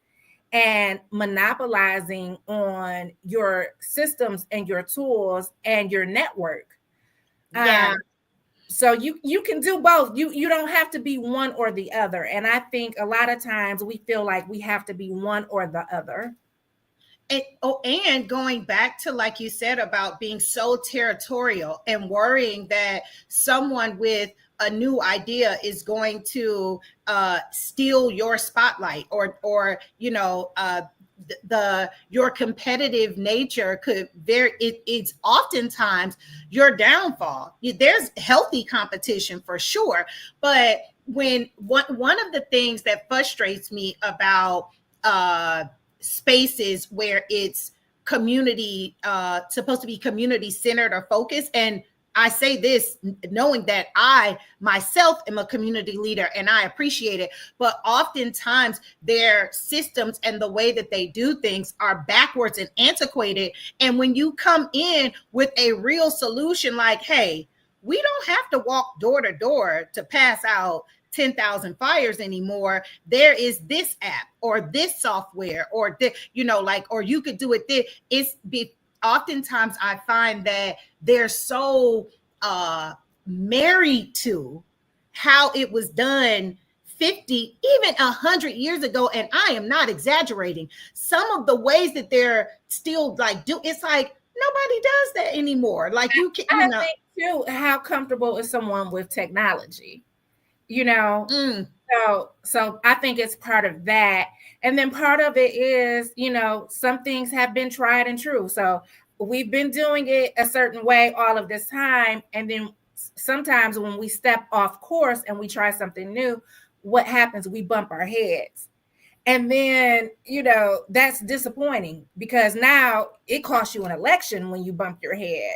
[SPEAKER 2] and monopolizing on your systems and your tools and your network.
[SPEAKER 1] Yeah.
[SPEAKER 2] So you can do both. You don't have to be one or the other. And I think a lot of times we feel like we have to be one or the other.
[SPEAKER 1] And going back to, like you said, about being so territorial and worrying that someone with a new idea is going to steal your spotlight, or your competitive nature it's oftentimes your downfall. There's healthy competition for sure, but when one of the things that frustrates me about spaces where it's community supposed to be community centered or focused, and I say this knowing that I myself am a community leader and I appreciate it, but oftentimes their systems and the way that they do things are backwards and antiquated. And when you come in with a real solution, like, hey, we don't have to walk door to door to pass out 10,000 fires anymore. There is this app or this software, or or you could do it. Oftentimes I find that they're so married to how it was done 50, even 100 years ago. And I am not exaggerating. Some of the ways that they're still it's like nobody does that anymore. Like you can,
[SPEAKER 2] I think too, how comfortable is someone with technology? So I think it's part of that. And then part of it is, some things have been tried and true. So we've been doing it a certain way all of this time. And then sometimes when we step off course and we try something new, what happens? We bump our heads. And then, that's disappointing because now it costs you an election when you bump your head.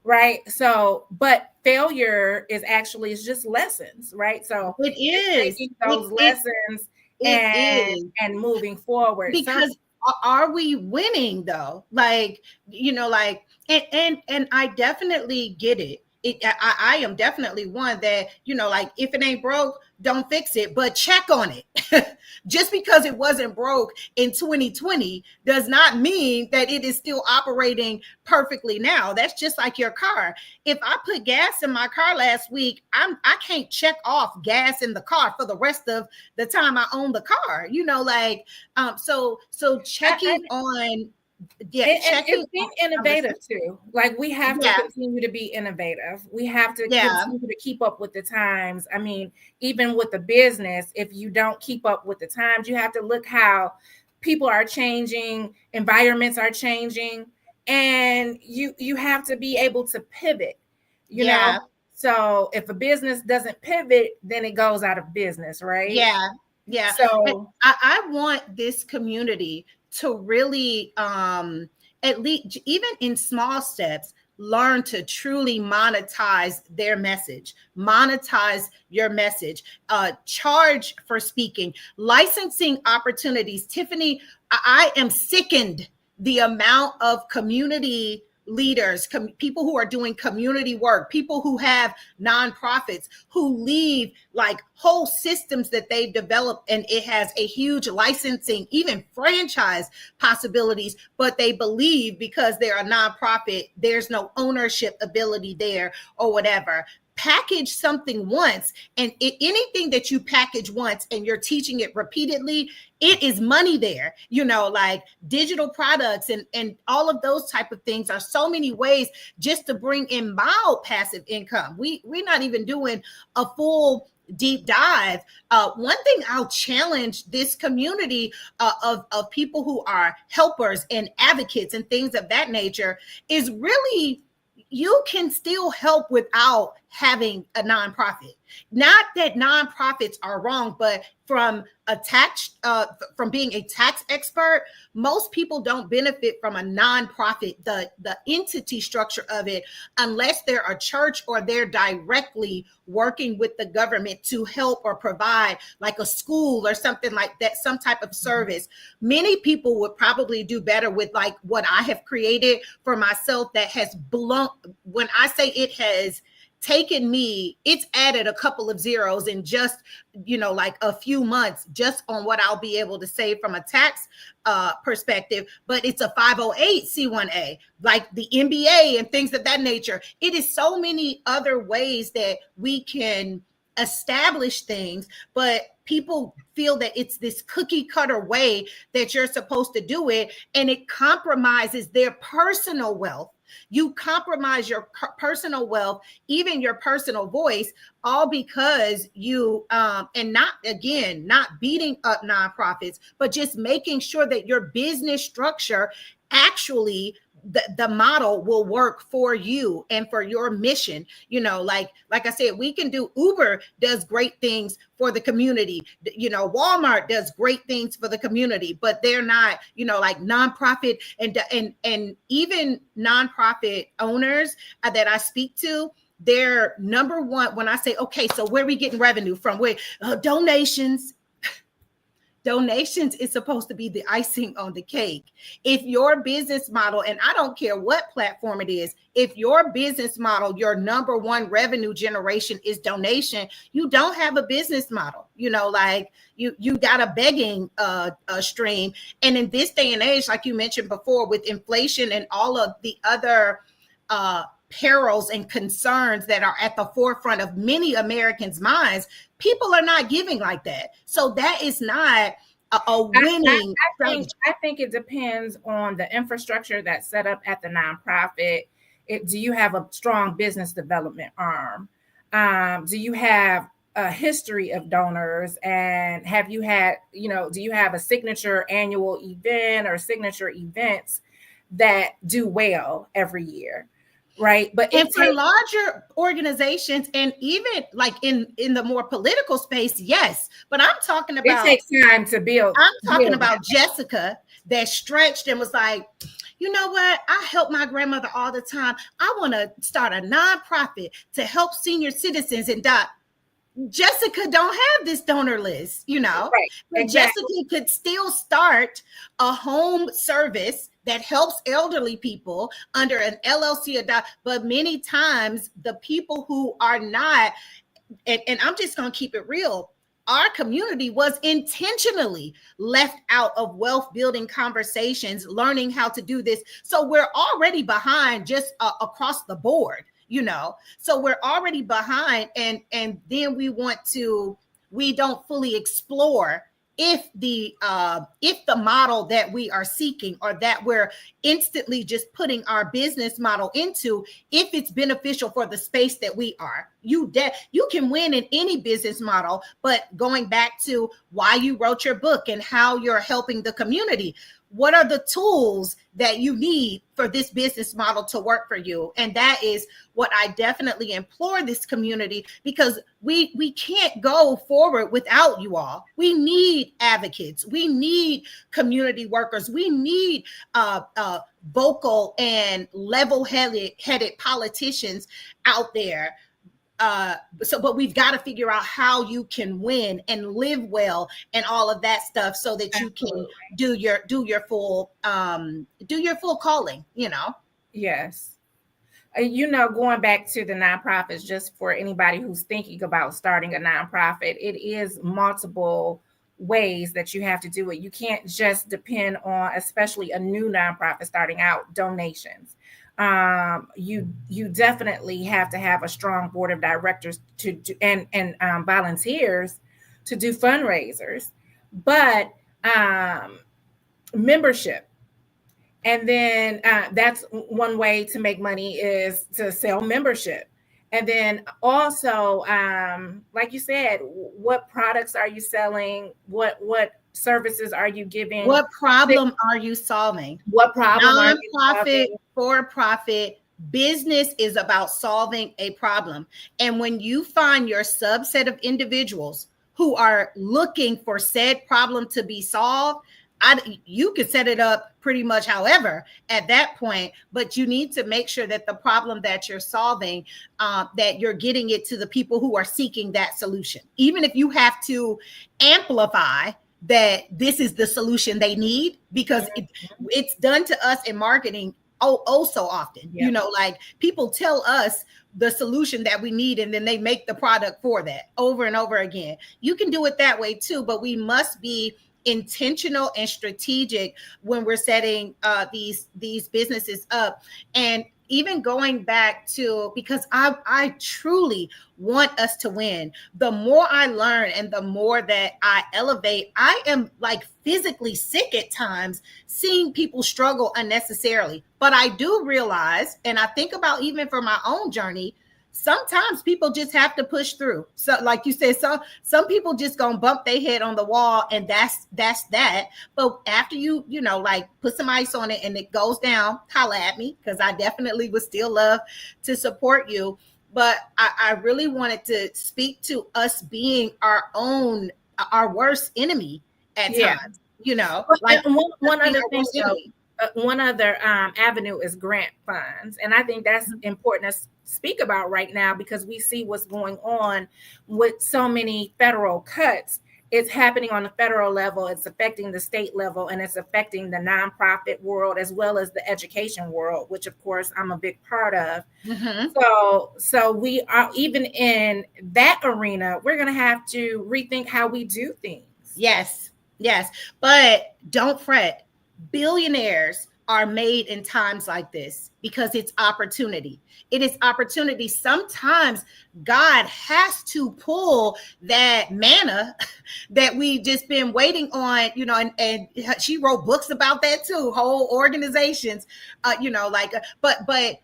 [SPEAKER 2] Right. So, but failure is just lessons, right? So
[SPEAKER 1] It
[SPEAKER 2] it's
[SPEAKER 1] is.
[SPEAKER 2] taking those lessons
[SPEAKER 1] It
[SPEAKER 2] and
[SPEAKER 1] is.
[SPEAKER 2] moving forward.
[SPEAKER 1] Because are we winning though? Like, like, and I definitely get it. I am definitely one that, like, if it ain't broke, don't fix it, but check on it. Just because it wasn't broke in 2020 does not mean that it is still operating perfectly now. That's just like your car. If I put gas in my car last week, I can't check off gas in the car for the rest of the time I own the car. So checking on,
[SPEAKER 2] and
[SPEAKER 1] checking
[SPEAKER 2] it's being
[SPEAKER 1] on the,
[SPEAKER 2] innovative too. Like we have to
[SPEAKER 1] yeah,
[SPEAKER 2] continue to be innovative. We have to
[SPEAKER 1] yeah,
[SPEAKER 2] continue to keep up with the times. I mean, even with the business, if you don't keep up with the times, you have to look how people are changing, environments are changing, and you have to be able to pivot, you know.
[SPEAKER 1] yeah,
[SPEAKER 2] So if a business doesn't pivot, then it goes out of business, right?
[SPEAKER 1] yeah, yeah.
[SPEAKER 2] So
[SPEAKER 1] I want this community to really, at least, even in small steps, learn to truly monetize their message, monetize your message, charge for speaking, licensing opportunities. Tiffany, I am sickened the amount of community leaders, people who are doing community work, people who have nonprofits, who leave like whole systems that they've developed, and it has a huge licensing, even franchise possibilities, but they believe because they're a nonprofit, there's no ownership ability there or whatever. Package something once, and anything that you package once and you're teaching it repeatedly, it is money there. Like digital products and all of those type of things are so many ways just to bring in mild passive income. We're not even doing a full deep dive. One thing I'll challenge this community of people who are helpers and advocates and things of that nature is really, you can still help without having a nonprofit. Not that nonprofits are wrong, but from from being a tax expert, most people don't benefit from a nonprofit, the entity structure of it, unless they're a church or they're directly working with the government to help or provide, like a school or something like that, some type of service. Many people would probably do better with like what I have created for myself that has blown. When I say it has taken me, it's added a couple of zeros in just, like a few months, just on what I'll be able to save from a tax perspective. But it's a 508c1a, like the MBA and things of that nature. It is so many other ways that we can establish things, but people feel that it's this cookie cutter way that you're supposed to do it, and it compromises their personal wealth. You compromise your personal wealth, even your personal voice, all because you, and not, again, not beating up nonprofits, but just making sure that your business structure actually, the model will work for you and for your mission. Like I said, we can do, Uber does great things for the community, Walmart does great things for the community, but they're not, like nonprofit, and even nonprofit owners that I speak to, their number one, when I say, okay, so where are we getting revenue from? Where? Donations. Donations is supposed to be the icing on the cake. If your business model, and I don't care what platform it is, if your business model, your number one revenue generation is donation, you don't have a business model. Like you got a begging stream. And in this day and age, like you mentioned before, with inflation and all of the other perils and concerns that are at the forefront of many Americans' minds, people are not giving like that. So that is not a winning strategy.
[SPEAKER 2] I think it depends on the infrastructure that's set up at the nonprofit. Do you have a strong business development arm? Do you have a history of donors, and have you had, do you have a signature annual event or signature events that do well every year, right? But
[SPEAKER 1] and for larger organizations, and even like in the more political space, yes. But I'm talking
[SPEAKER 2] it
[SPEAKER 1] about
[SPEAKER 2] takes time to build.
[SPEAKER 1] I'm talking about Jessica that stretched and was like, you know what? I help my grandmother all the time. I want to start a nonprofit to help senior citizens. And Jessica don't have this donor list,
[SPEAKER 2] Right.
[SPEAKER 1] but
[SPEAKER 2] Exactly.
[SPEAKER 1] Jessica could still start a home service that helps elderly people under an LLC. But many times the people who are not, and I'm just going to keep it real, our community was intentionally left out of wealth building conversations, learning how to do this. So we're already behind just across the board, so we're already behind, and then we don't fully explore if the model that we are seeking, or that we're instantly just putting our business model into, if it's beneficial for the space that we are. You can win in any business model, but going back to why you wrote your book and how you're helping the community, what are the tools that you need for this business model to work for you? And that is what I definitely implore this community, because we can't go forward without you all. We need advocates. We need community workers. We need vocal and level-headed politicians out there. But we've got to figure out how you can win and live well and all of that stuff, so that you can do your full calling.
[SPEAKER 2] Yes. Going back to the nonprofits, just for anybody who's thinking about starting a nonprofit, it is multiple ways that you have to do it. You can't just depend on, especially a new nonprofit starting out, donations. You definitely have to have a strong board of directors to do, and volunteers to do fundraisers, but membership. And then that's one way to make money, is to sell membership. And then also, like you said, what products are you selling? What services are you giving?
[SPEAKER 1] What problem are you solving?
[SPEAKER 2] What problem are you
[SPEAKER 1] Nonprofit,
[SPEAKER 2] solving?
[SPEAKER 1] for profit, business is about solving a problem. And when you find your subset of individuals who are looking for said problem to be solved, you could set it up pretty much however at that point, but you need to make sure that the problem that you're solving, that you're getting it to the people who are seeking that solution. Even if you have to amplify that this is the solution they need, because it's done to us in marketing so often. Like people tell us the solution that we need, and then they make the product for that over and over again. You can do it that way too, but we must be intentional and strategic when we're setting these businesses up. And even going back to, because I truly want us to win. The more I learn and the more that I elevate, I am like physically sick at times seeing people struggle unnecessarily. But I do realize, and I think about even for my own journey, sometimes people just have to push through. So like you said, some people just gonna bump their head on the wall, and that's that. But after you like put some ice on it and it goes down, holla at me, because I definitely would still love to support you. But I really wanted to speak to us being our worst enemy at times. Like
[SPEAKER 2] one other thing, one other avenue is grant funds. And I think that's important to speak about right now, because we see what's going on with so many federal cuts. It's happening on the federal level, it's affecting the state level, and it's affecting the nonprofit world as well as the education world, which of course I'm a big part of. So we are, even in that arena, we're going to have to rethink how we do things.
[SPEAKER 1] Yes, but don't fret. Billionaires are made in times like this because it's opportunity. It is opportunity. Sometimes God has to pull that manna that we've just been waiting on, and she wrote books about that too, whole organizations, but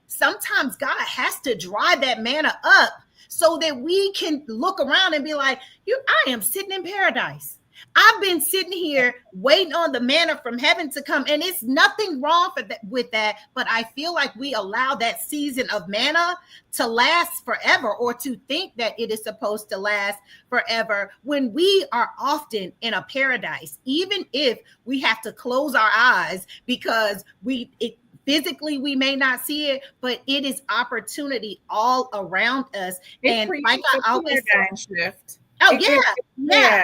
[SPEAKER 1] sometimes God has to dry that manna up so that we can look around and be like, I am sitting in paradise. I've been sitting here waiting on the manna from heaven to come, and it's nothing wrong with that. But I feel like we allow that season of manna to last forever, or to think that it is supposed to last forever, when we are often in a paradise, even if we have to close our eyes because physically we may not see it, but it is opportunity all around us.
[SPEAKER 2] It
[SPEAKER 1] And like
[SPEAKER 2] creates a
[SPEAKER 1] I always say,
[SPEAKER 2] paradigm shift.
[SPEAKER 1] oh
[SPEAKER 2] It,
[SPEAKER 1] yeah, yeah.
[SPEAKER 2] yeah.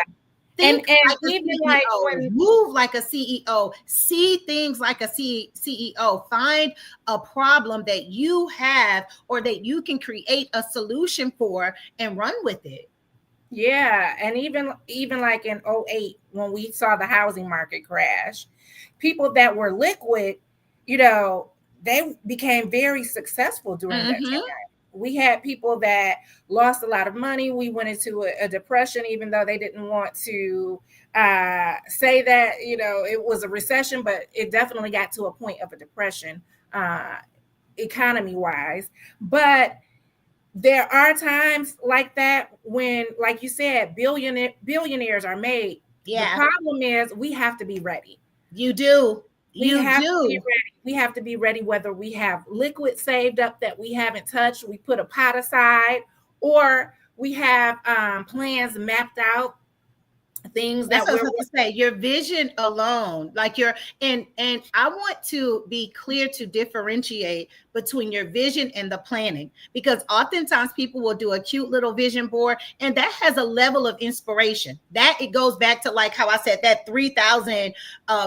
[SPEAKER 1] Think
[SPEAKER 2] And
[SPEAKER 1] like a
[SPEAKER 2] even like
[SPEAKER 1] CEO,
[SPEAKER 2] when,
[SPEAKER 1] move like a CEO, see things like a CEO, find a problem that you have or that you can create a solution for and run with it.
[SPEAKER 2] yeah, and even like in '08 when we saw the housing market crash, people that were liquid, you know, they became very successful during that
[SPEAKER 1] Mm-hmm.
[SPEAKER 2] time. We had people that lost a lot of money. We went into a depression, even though they didn't want to say that, it was a recession, but it definitely got to a point of a depression, uh, economy wise. But there are times like that when, like you said, billionaires are made. The
[SPEAKER 1] Yeah,
[SPEAKER 2] problem is we have to be ready.
[SPEAKER 1] you do.
[SPEAKER 2] We
[SPEAKER 1] You
[SPEAKER 2] have to be
[SPEAKER 1] do.
[SPEAKER 2] ready. We have to be ready whether we have liquid saved up that we haven't touched, we put a pot aside, or we have plans mapped out, things
[SPEAKER 1] That's
[SPEAKER 2] that
[SPEAKER 1] what I was
[SPEAKER 2] we're
[SPEAKER 1] about to say. Your vision alone, like and I want to be clear to differentiate between your vision and the planning, because oftentimes people will do a cute little vision board, and that has a level of inspiration. That it goes back to, like how I said, that 3,000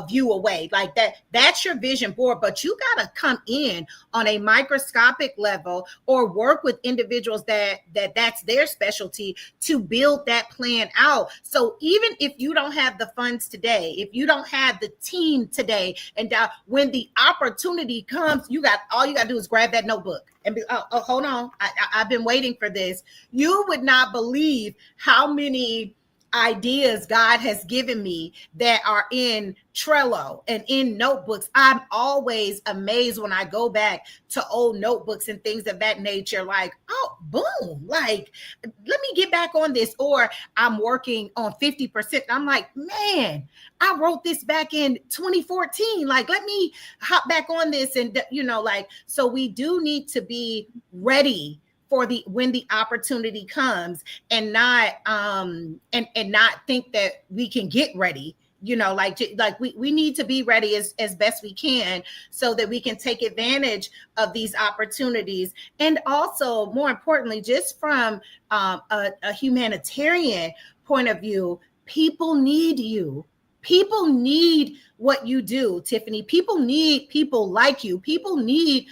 [SPEAKER 1] view away, like that's your vision board. But you got to come in on a microscopic level, or work with individuals that's their specialty, to build that plan out. So even if you don't have the funds today, if you don't have the team today, and when the opportunity comes, all you got to do is grab that notebook and be, oh hold on, I've been waiting for this. You would not believe how many ideas God has given me that are in Trello and in notebooks. I'm always amazed when I go back to old notebooks and things of that nature, like, oh, boom, like, let me get back on this. Or I'm working on 50%. I'm like, man, I wrote this back in 2014. Like, let me hop back on this. And, like, so we do need to be ready for when the opportunity comes, and not and not think that we can get ready, like we need to be ready as best we can, so that we can take advantage of these opportunities. And also, more importantly, just from a humanitarian point of view, people need you. People need what you do, Tiffany. People need people like you. People need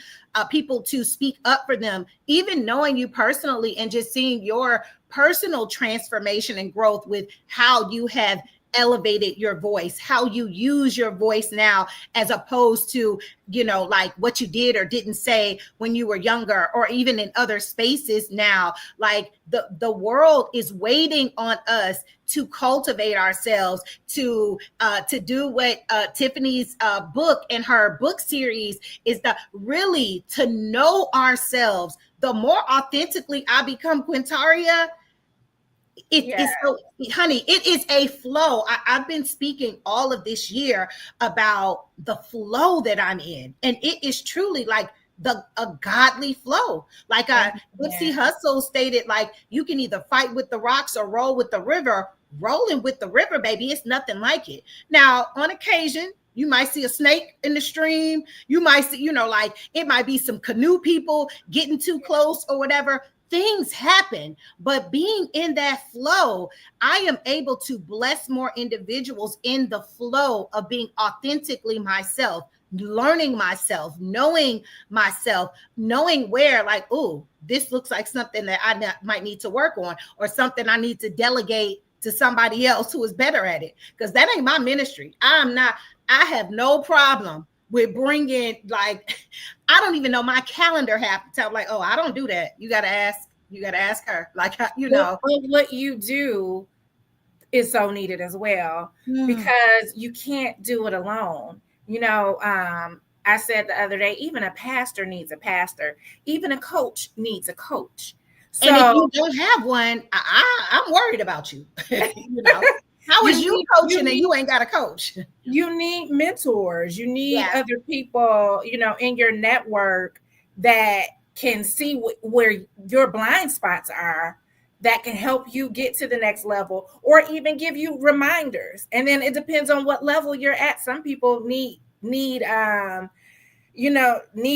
[SPEAKER 1] people to speak up for them. Even knowing you personally and just seeing your personal transformation and growth with how you have elevated your voice, how you use your voice now, as opposed to, like what you did or didn't say when you were younger, or even in other spaces now. Like the world is waiting on us to cultivate ourselves, to do what Tiffany's book and her book series is, the really to know ourselves. The more authentically I become Quintaria,
[SPEAKER 2] yeah.
[SPEAKER 1] it's so, honey, it is a flow. I've been speaking all of this year about the flow that I'm in, and it is truly like a godly flow. Like Nipsey
[SPEAKER 2] Amen.
[SPEAKER 1] Hussle stated, like, you can either fight with the rocks or roll with the river. Rolling with the river, baby, it's nothing like it. Now, on occasion, you might see a snake in the stream. You might see, like, it might be some canoe people getting too close or whatever. Things happen, but being in that flow, I am able to bless more individuals in the flow of being authentically myself, learning myself, knowing where, like, oh, this looks like something that I might need to work on, or something I need to delegate to somebody else who is better at it, because that ain't my ministry. I have no problem with bringing, like, I don't even know my calendar half the time. Like, oh, I don't do that. You got to ask her. Like,
[SPEAKER 2] But what you do is so needed as well, because you can't do it alone. I said the other day, even a pastor needs a pastor, even a coach needs a coach.
[SPEAKER 1] And if
[SPEAKER 2] So
[SPEAKER 1] you don't have one, I'm worried about you. You know, how is you coaching and you ain't got a coach?
[SPEAKER 2] You need mentors. You need
[SPEAKER 1] Yeah.
[SPEAKER 2] other people, in your network that can see where your blind spots are, that can help you get to the next level, or even give you reminders. And then it depends on what level you're at. Some people need need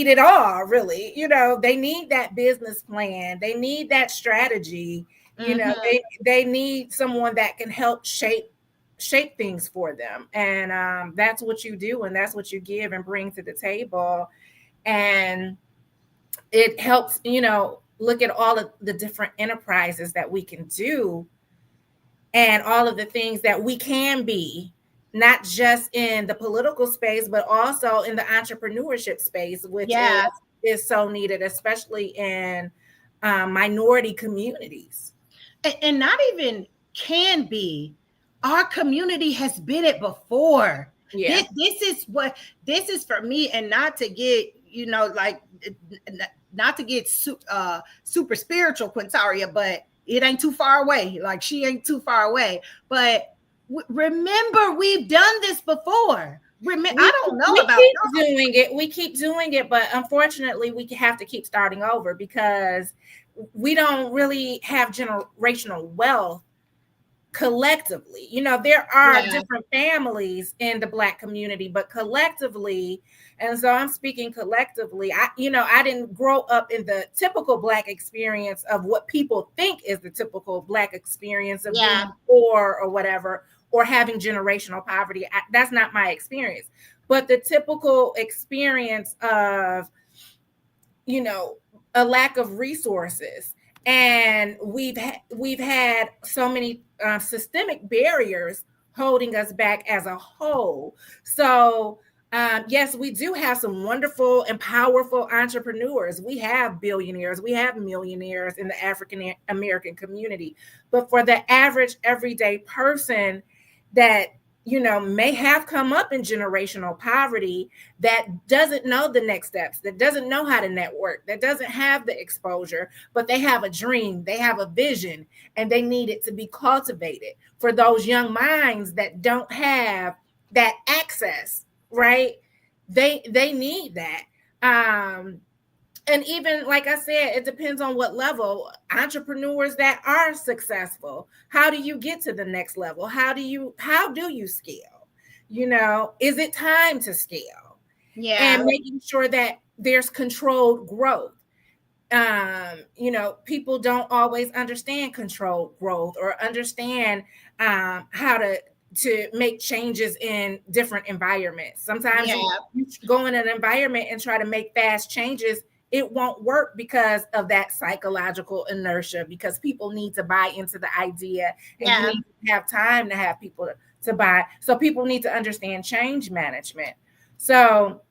[SPEAKER 2] it all, really. They need that business plan, they need that strategy. They need someone that can help shape things for them. And that's what you do, and that's what you give and bring to the table. And it helps, look at all of the different enterprises that we can do, and all of the things that we can be, not just in the political space, but also in the entrepreneurship space, which
[SPEAKER 1] Yeah.
[SPEAKER 2] is so needed, especially in minority communities.
[SPEAKER 1] And not even can be. Our community has been it before.
[SPEAKER 2] Yeah.
[SPEAKER 1] This is for me, and not to get, like, not to get super spiritual, Quintaria, but it ain't too far away. Like, she ain't too far away. But remember, we've done this before. I don't know
[SPEAKER 2] we
[SPEAKER 1] about
[SPEAKER 2] keep doing it. We keep doing it, but unfortunately, we have to keep starting over because we don't really have generational wealth collectively. There are different families in the Black community, but collectively, and so I'm speaking collectively, I didn't grow up in the typical Black experience of what people think is the typical Black experience of being poor or whatever, or having generational poverty. That's not my experience. But the typical experience of, a lack of resources. And we've had so many systemic barriers holding us back as a whole. So yes, we do have some wonderful and powerful entrepreneurs. We have billionaires, we have millionaires in the African American community. But for the average everyday person that may have come up in generational poverty, that doesn't know the next steps, that doesn't know how to network, that doesn't have the exposure, but they have a dream, they have a vision, and they need it to be cultivated. For those young minds that don't have that access, right? They need that. And even, like I said, it depends on what level. Entrepreneurs that are successful, how do you get to the next level? How do you scale? Is it time to scale?
[SPEAKER 1] Yeah.
[SPEAKER 2] And making sure that there's controlled growth. People don't always understand controlled growth, or understand how to make changes in different environments. Sometimes you go in an environment and try to make fast changes, it won't work because of that psychological inertia, because people need to buy into the idea, and you need to have time to have people to buy. So people need to understand change management. So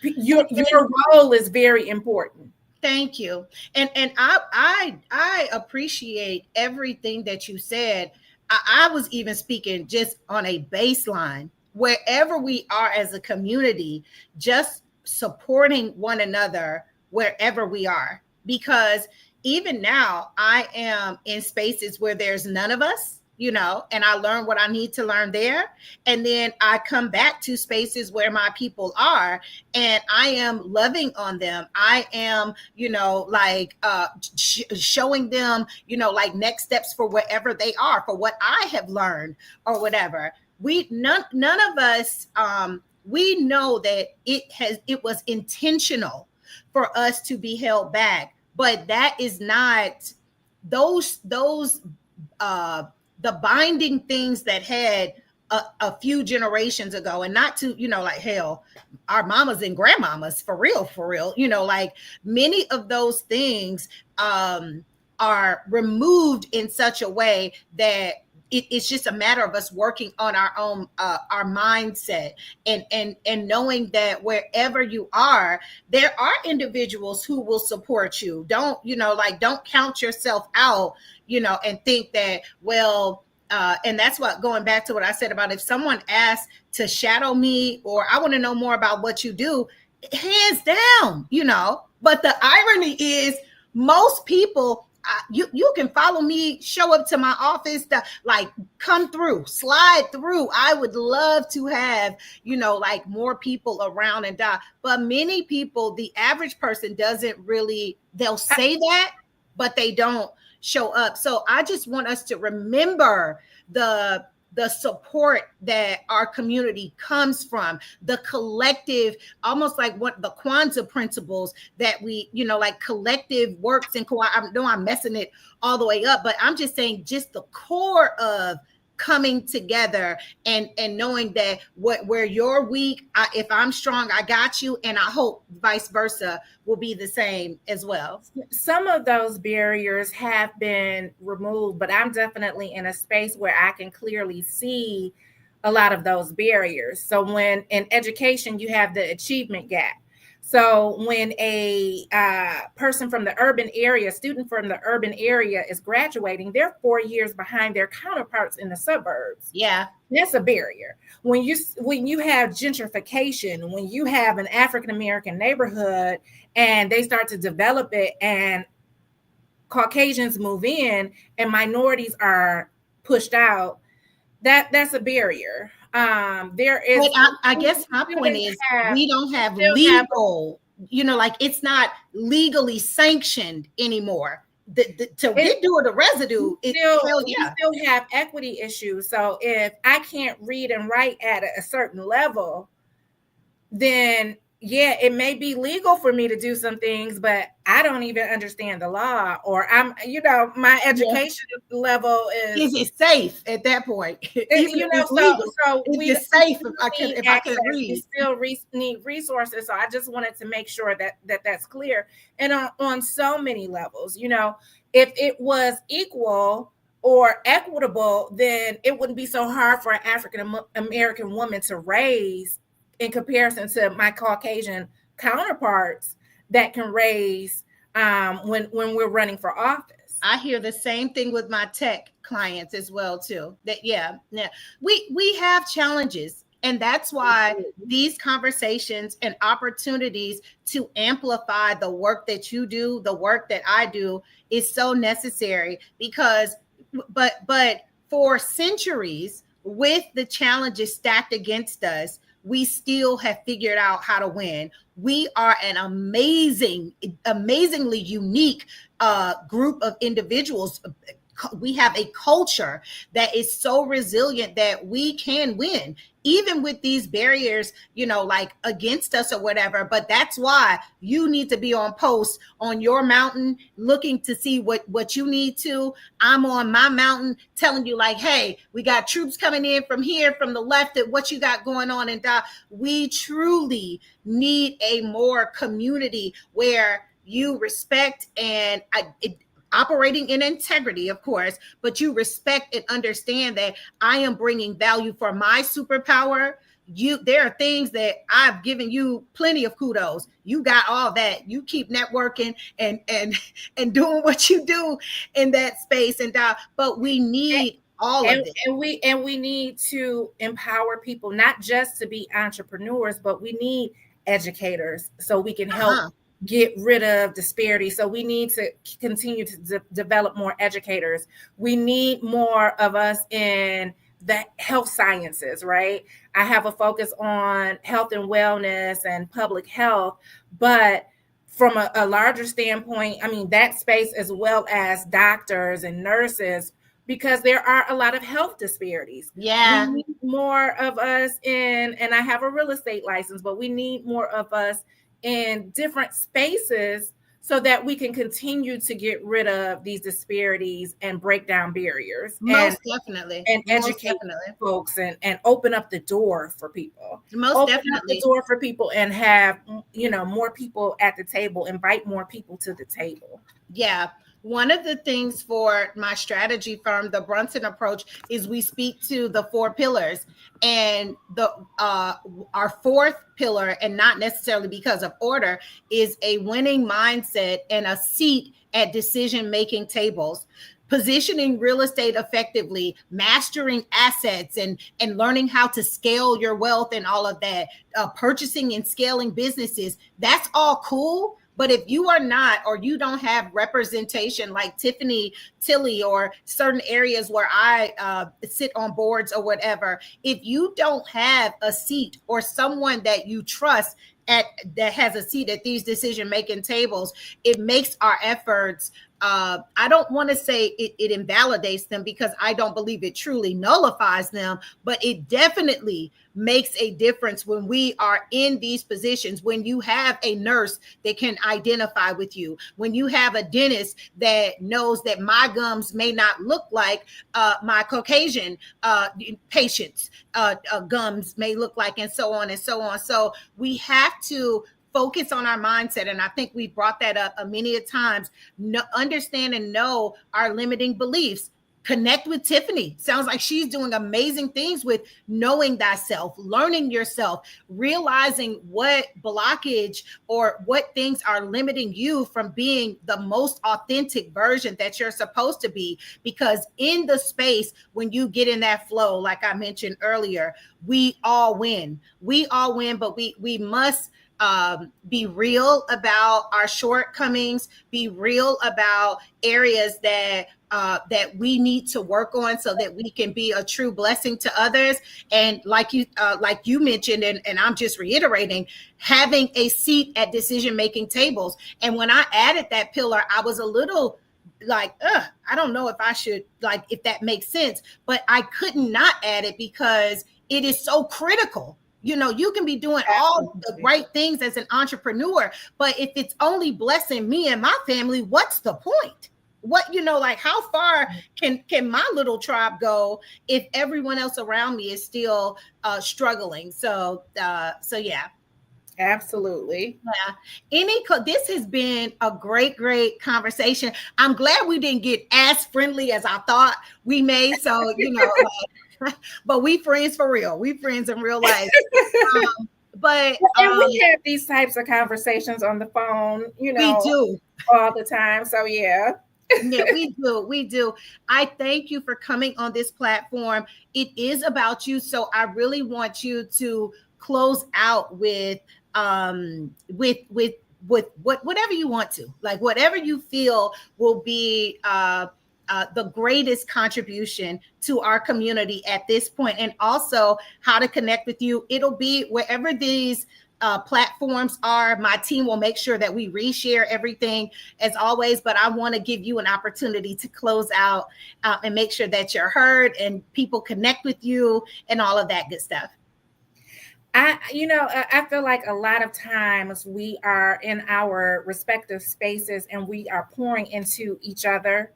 [SPEAKER 2] your role is very important.
[SPEAKER 1] Thank you. And I appreciate everything that you said. I was even speaking just on a baseline, wherever we are as a community, just supporting one another wherever we are. Because even now, I am in spaces where there's none of us, and I learn what I need to learn there. And then I come back to spaces where my people are, and I am loving on them. I am, showing them, like next steps for wherever they are, for what I have learned or whatever. None of us, we know that it was intentional for us to be held back, but that is not those the binding things that had a few generations ago, and not to, like, hell, our mamas and grandmamas, for real, like, many of those things are removed in such a way that it's just a matter of us working on our own our mindset, and knowing that wherever you are, there are individuals who will support you. Don't don't count yourself out, and think that, well, and that's what, going back to what I said about, if someone asks to shadow me, or I want to know more about what you do, hands down, but the irony is, most people you can follow me, show up to my office, like come through, slide through. I would love to have, like more people around and die. But many people, the average person doesn't really, they'll say that, but they don't show up. So I just want us to remember the support that our community comes from, the collective, almost like what the Kwanzaa principles that we, like collective works and I know I'm messing it all the way up, but I'm just saying just the core of coming together and knowing that where you're weak, if I'm strong, I got you, and I hope vice versa will be the same as well.
[SPEAKER 2] Some of those barriers have been removed, but I'm definitely in a space where I can clearly see a lot of those barriers. So when in education, you have the achievement gap. So when a person from the urban area, student from the urban area is graduating, they're 4 years behind their counterparts in the suburbs.
[SPEAKER 1] Yeah.
[SPEAKER 2] That's a barrier. When you have gentrification, when you have an African-American neighborhood and they start to develop it and Caucasians move in and minorities are pushed out, that's a barrier. There is,
[SPEAKER 1] but I guess my point is we don't have legal, like it's not legally sanctioned anymore. To get to the residue,
[SPEAKER 2] we still have equity issues. So if I can't read and write at a certain level, then yeah, it may be legal for me to do some things, but I don't even understand the law, or my education level
[SPEAKER 1] is it safe at that point?
[SPEAKER 2] So we
[SPEAKER 1] safe
[SPEAKER 2] if
[SPEAKER 1] I can read.
[SPEAKER 2] We still need resources. So I just wanted to make sure that's clear. And on so many levels, if it was equal or equitable, then it wouldn't be so hard for an African American woman to raise in comparison to my Caucasian counterparts that can raise when we're running for office.
[SPEAKER 1] I hear the same thing with my tech clients as well too. That we have challenges, and that's why these conversations and opportunities to amplify the work that you do, the work that I do, is so necessary. Because but for centuries, with the challenges stacked against us, we still have figured out how to win. We are an amazingly unique group of individuals. We have a culture that is so resilient that we can win, even with these barriers, like against us or whatever. But that's why you need to be on post on your mountain, looking to see what you need to. I'm on my mountain telling you, like, hey, we got troops coming in from here, from the left, at what you got going on. And we truly need a more community where you respect and operating in integrity, of course, but you respect and understand that I am bringing value for my superpower. There are things that I've given you plenty of kudos. You got all that. You keep networking and doing what you do in that space. And but we need all of it.
[SPEAKER 2] And we need to empower people, not just to be entrepreneurs, but we need educators so we can help get rid of disparity. So we need to continue to develop more educators. We need more of us in the health sciences, right? I have a focus on health and wellness and public health, but from a larger standpoint, I mean, that space, as well as doctors and nurses, because there are a lot of health disparities.
[SPEAKER 1] Yeah.
[SPEAKER 2] We need more of us and I have a real estate license, but we need more of us in different spaces so that we can continue to get rid of these disparities and break down barriers.
[SPEAKER 1] Definitely.
[SPEAKER 2] And educate folks and open up the door for people. Open up the door for people and have, more people at the table, invite more people to the table.
[SPEAKER 1] Yeah. One of the things for my strategy firm, the Brunson approach, is we speak to the 4 pillars, and our 4th pillar, and not necessarily because of order, is a winning mindset and a seat at decision-making tables. Positioning real estate effectively, mastering assets, and learning how to scale your wealth and all of that, purchasing and scaling businesses. That's all cool. But if you are not, or you don't have representation like Tiffany Tilley, or certain areas where I sit on boards or whatever, if you don't have a seat or someone that you trust that has a seat at these decision making tables, it makes our efforts, I don't want to say it invalidates them, because I don't believe it truly nullifies them, but it definitely makes a difference when we are in these positions. When you have a nurse that can identify with you, when you have a dentist that knows that my gums may not look like my Caucasian patients' gums may look like, and so on and so on. So we have to focus on our mindset, and I think we brought that up many a times. Understand and know our limiting beliefs. Connect with Tiffany. Sounds like she's doing amazing things with knowing thyself, learning yourself, realizing what blockage or what things are limiting you from being the most authentic version that you're supposed to be. Because in the space, when you get in that flow, like I mentioned earlier, we all win. We all win, but we must be real about our shortcomings, be real about areas that we need to work on, so that we can be a true blessing to others. And like you mentioned, and I'm just reiterating, having a seat at decision making tables. And when I added that pillar, I was a little like, I don't know if I should, like, if that makes sense, but I could not add it because it is so critical. You can be doing all the right things as an entrepreneur, but if it's only blessing me and my family, what's the point? Like, how far can my little tribe go if everyone else around me is still struggling? So yeah.
[SPEAKER 2] Absolutely.
[SPEAKER 1] Yeah. This has been a great conversation. I'm glad we didn't get as friendly as I thought we may. So, but we friends for real. We friends in real life.
[SPEAKER 2] And we have these types of conversations on the phone,
[SPEAKER 1] we do
[SPEAKER 2] all the time. So yeah.
[SPEAKER 1] Yeah, we do. I thank you for coming on this platform. It is about you, so I really want you to close out with whatever you want to, like, whatever you feel will be the greatest contribution to our community at this point, and also how to connect with you. It'll be wherever these platforms are. My team will make sure that we reshare everything as always, but I want to give you an opportunity to close out and make sure that you're heard and people connect with you and all of that good stuff.
[SPEAKER 2] I feel like a lot of times we are in our respective spaces and we are pouring into each other,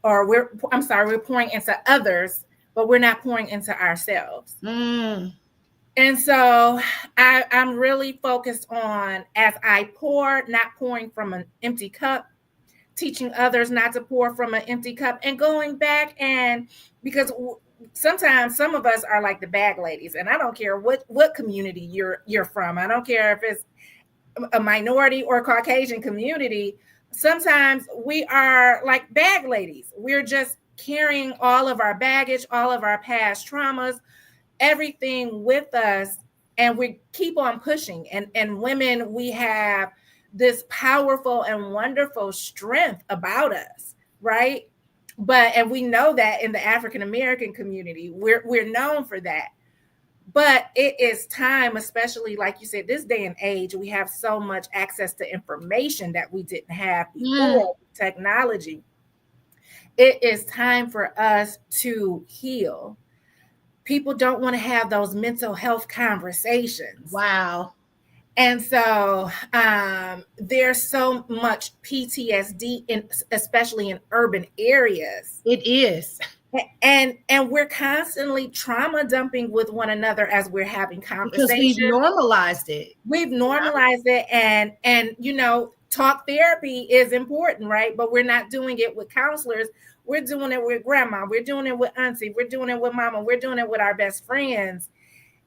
[SPEAKER 2] or we're pouring into others, but we're not pouring into ourselves. And so I'm really focused on, as I pour, not pouring from an empty cup, teaching others not to pour from an empty cup, and going back, and because sometimes some of us are like the bag ladies, and I don't care what community you're from. I don't care if it's a minority or Caucasian community. Sometimes we are like bag ladies. We're just carrying all of our baggage, all of our past traumas, everything with us, and we keep on pushing. And women, we have this powerful and wonderful strength about us, right? And we know that in the African American community, we're known for that. But it is time, especially like you said, this day and age, we have so much access to information that we didn't have before. Technology. It is time for us to heal. People don't want to have those mental health conversations.
[SPEAKER 1] Wow.
[SPEAKER 2] And so there's so much PTSD, especially in urban areas.
[SPEAKER 1] It is.
[SPEAKER 2] And we're constantly trauma dumping with one another as we're having conversations.
[SPEAKER 1] Because we've normalized it.
[SPEAKER 2] We've normalized it. And talk therapy is important, right? But we're not doing it with counselors. We're doing it with grandma. We're doing it with auntie. We're doing it with mama. We're doing it with our best friends.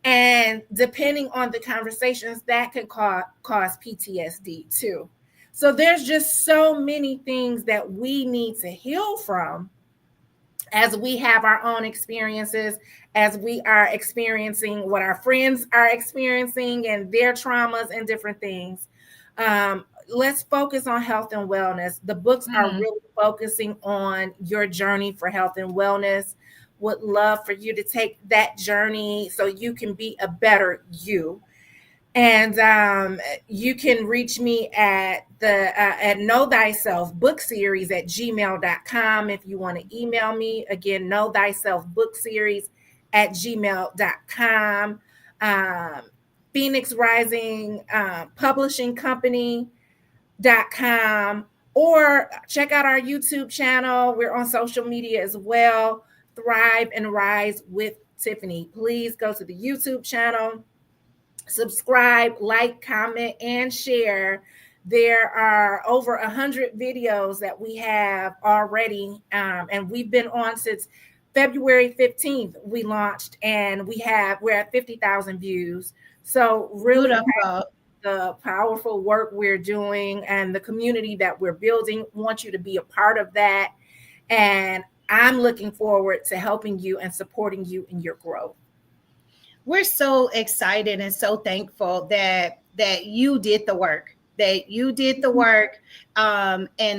[SPEAKER 2] And depending on the conversations, that could cause PTSD too. So there's just so many things that we need to heal from as we have our own experiences, as we are experiencing what our friends are experiencing and their traumas and different things. let's focus on health and wellness. The books are really focusing on your journey for health and wellness. Would love for you to take that journey so you can be a better you. And you can reach me at the at Know Thyself Book Series at gmail.com if you want to email me. Again, Know Thyself Book Series at gmail.com. Phoenix Rising Publishing Company.com, or check out our YouTube channel. We're on social media as well. Thrive and Rise with Tiffany. Please go to the YouTube channel, subscribe, like, comment, and share. There are over 100 videos that we have already, and we've been on since February 15th. We launched, and we're at 50,000 views. So really the powerful work we're doing and the community that we're building. Want you to be a part of that, and I'm looking forward to helping you and supporting you in your growth.
[SPEAKER 1] We're so excited and so thankful that you did the work, and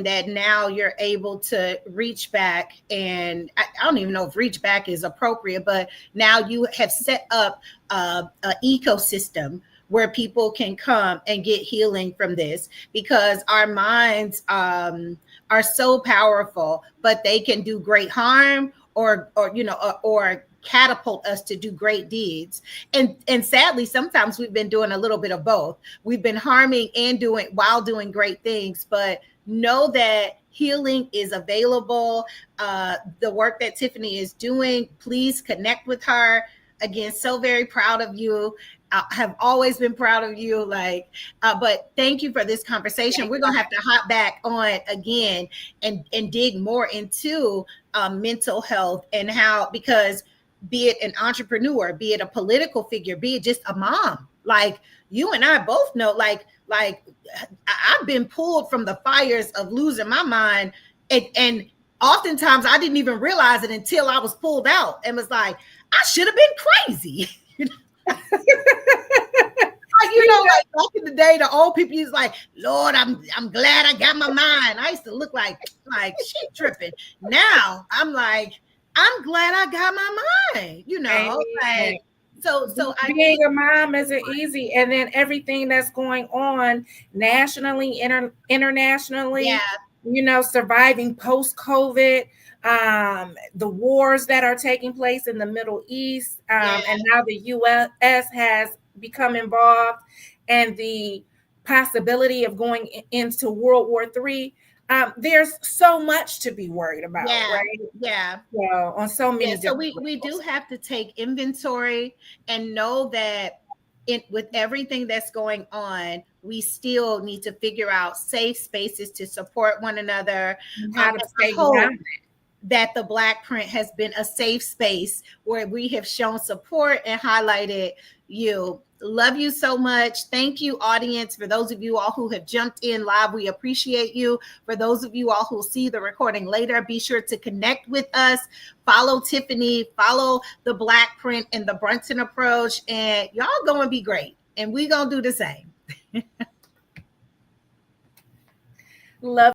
[SPEAKER 1] that now you're able to reach back. And I don't even know if reach back is appropriate, but now you have set up an ecosystem where people can come and get healing from this, because our minds are so powerful, but they can do great harm or catapult us to do great deeds. And sadly, sometimes we've been doing a little bit of both. We've been harming and doing great things. But know that healing is available. The work that Tiffany is doing, please connect with her. Again, so very proud of you. I have always been proud of you. But thank you for this conversation. We're gonna have to hop back on again and dig more into mental health and how, because be it an entrepreneur, be it a political figure, be it just a mom, like you and I both know, like I've been pulled from the fires of losing my mind, and oftentimes I didn't even realize it until I was pulled out and was like, I should have been crazy. Like back in the day, the old people used like, Lord, I'm glad I got my mind. I used to look like shit tripping. Now I'm like, I'm glad I got my mind, So
[SPEAKER 2] being a mom isn't easy, and then everything that's going on nationally, internationally, surviving post-COVID, the wars that are taking place in the Middle East, and now the U.S. has become involved, and the possibility of going into World War III. There's so much to be worried about, right?
[SPEAKER 1] Yeah.
[SPEAKER 2] So on so many.
[SPEAKER 1] So we do have to take inventory and know that with everything that's going on, we still need to figure out safe spaces to support one another.
[SPEAKER 2] How to stay grounded.
[SPEAKER 1] That the BlackPrint has been a safe space where we have shown support and highlighted you. Love you so much. Thank you, audience. For those of you all who have jumped in live, we appreciate you. For those of you all who will see the recording later, be sure to connect with us. Follow Tiffany, follow the BlackPrint and the Brunson approach, and y'all going to be great. And we going to do the same.
[SPEAKER 2] Love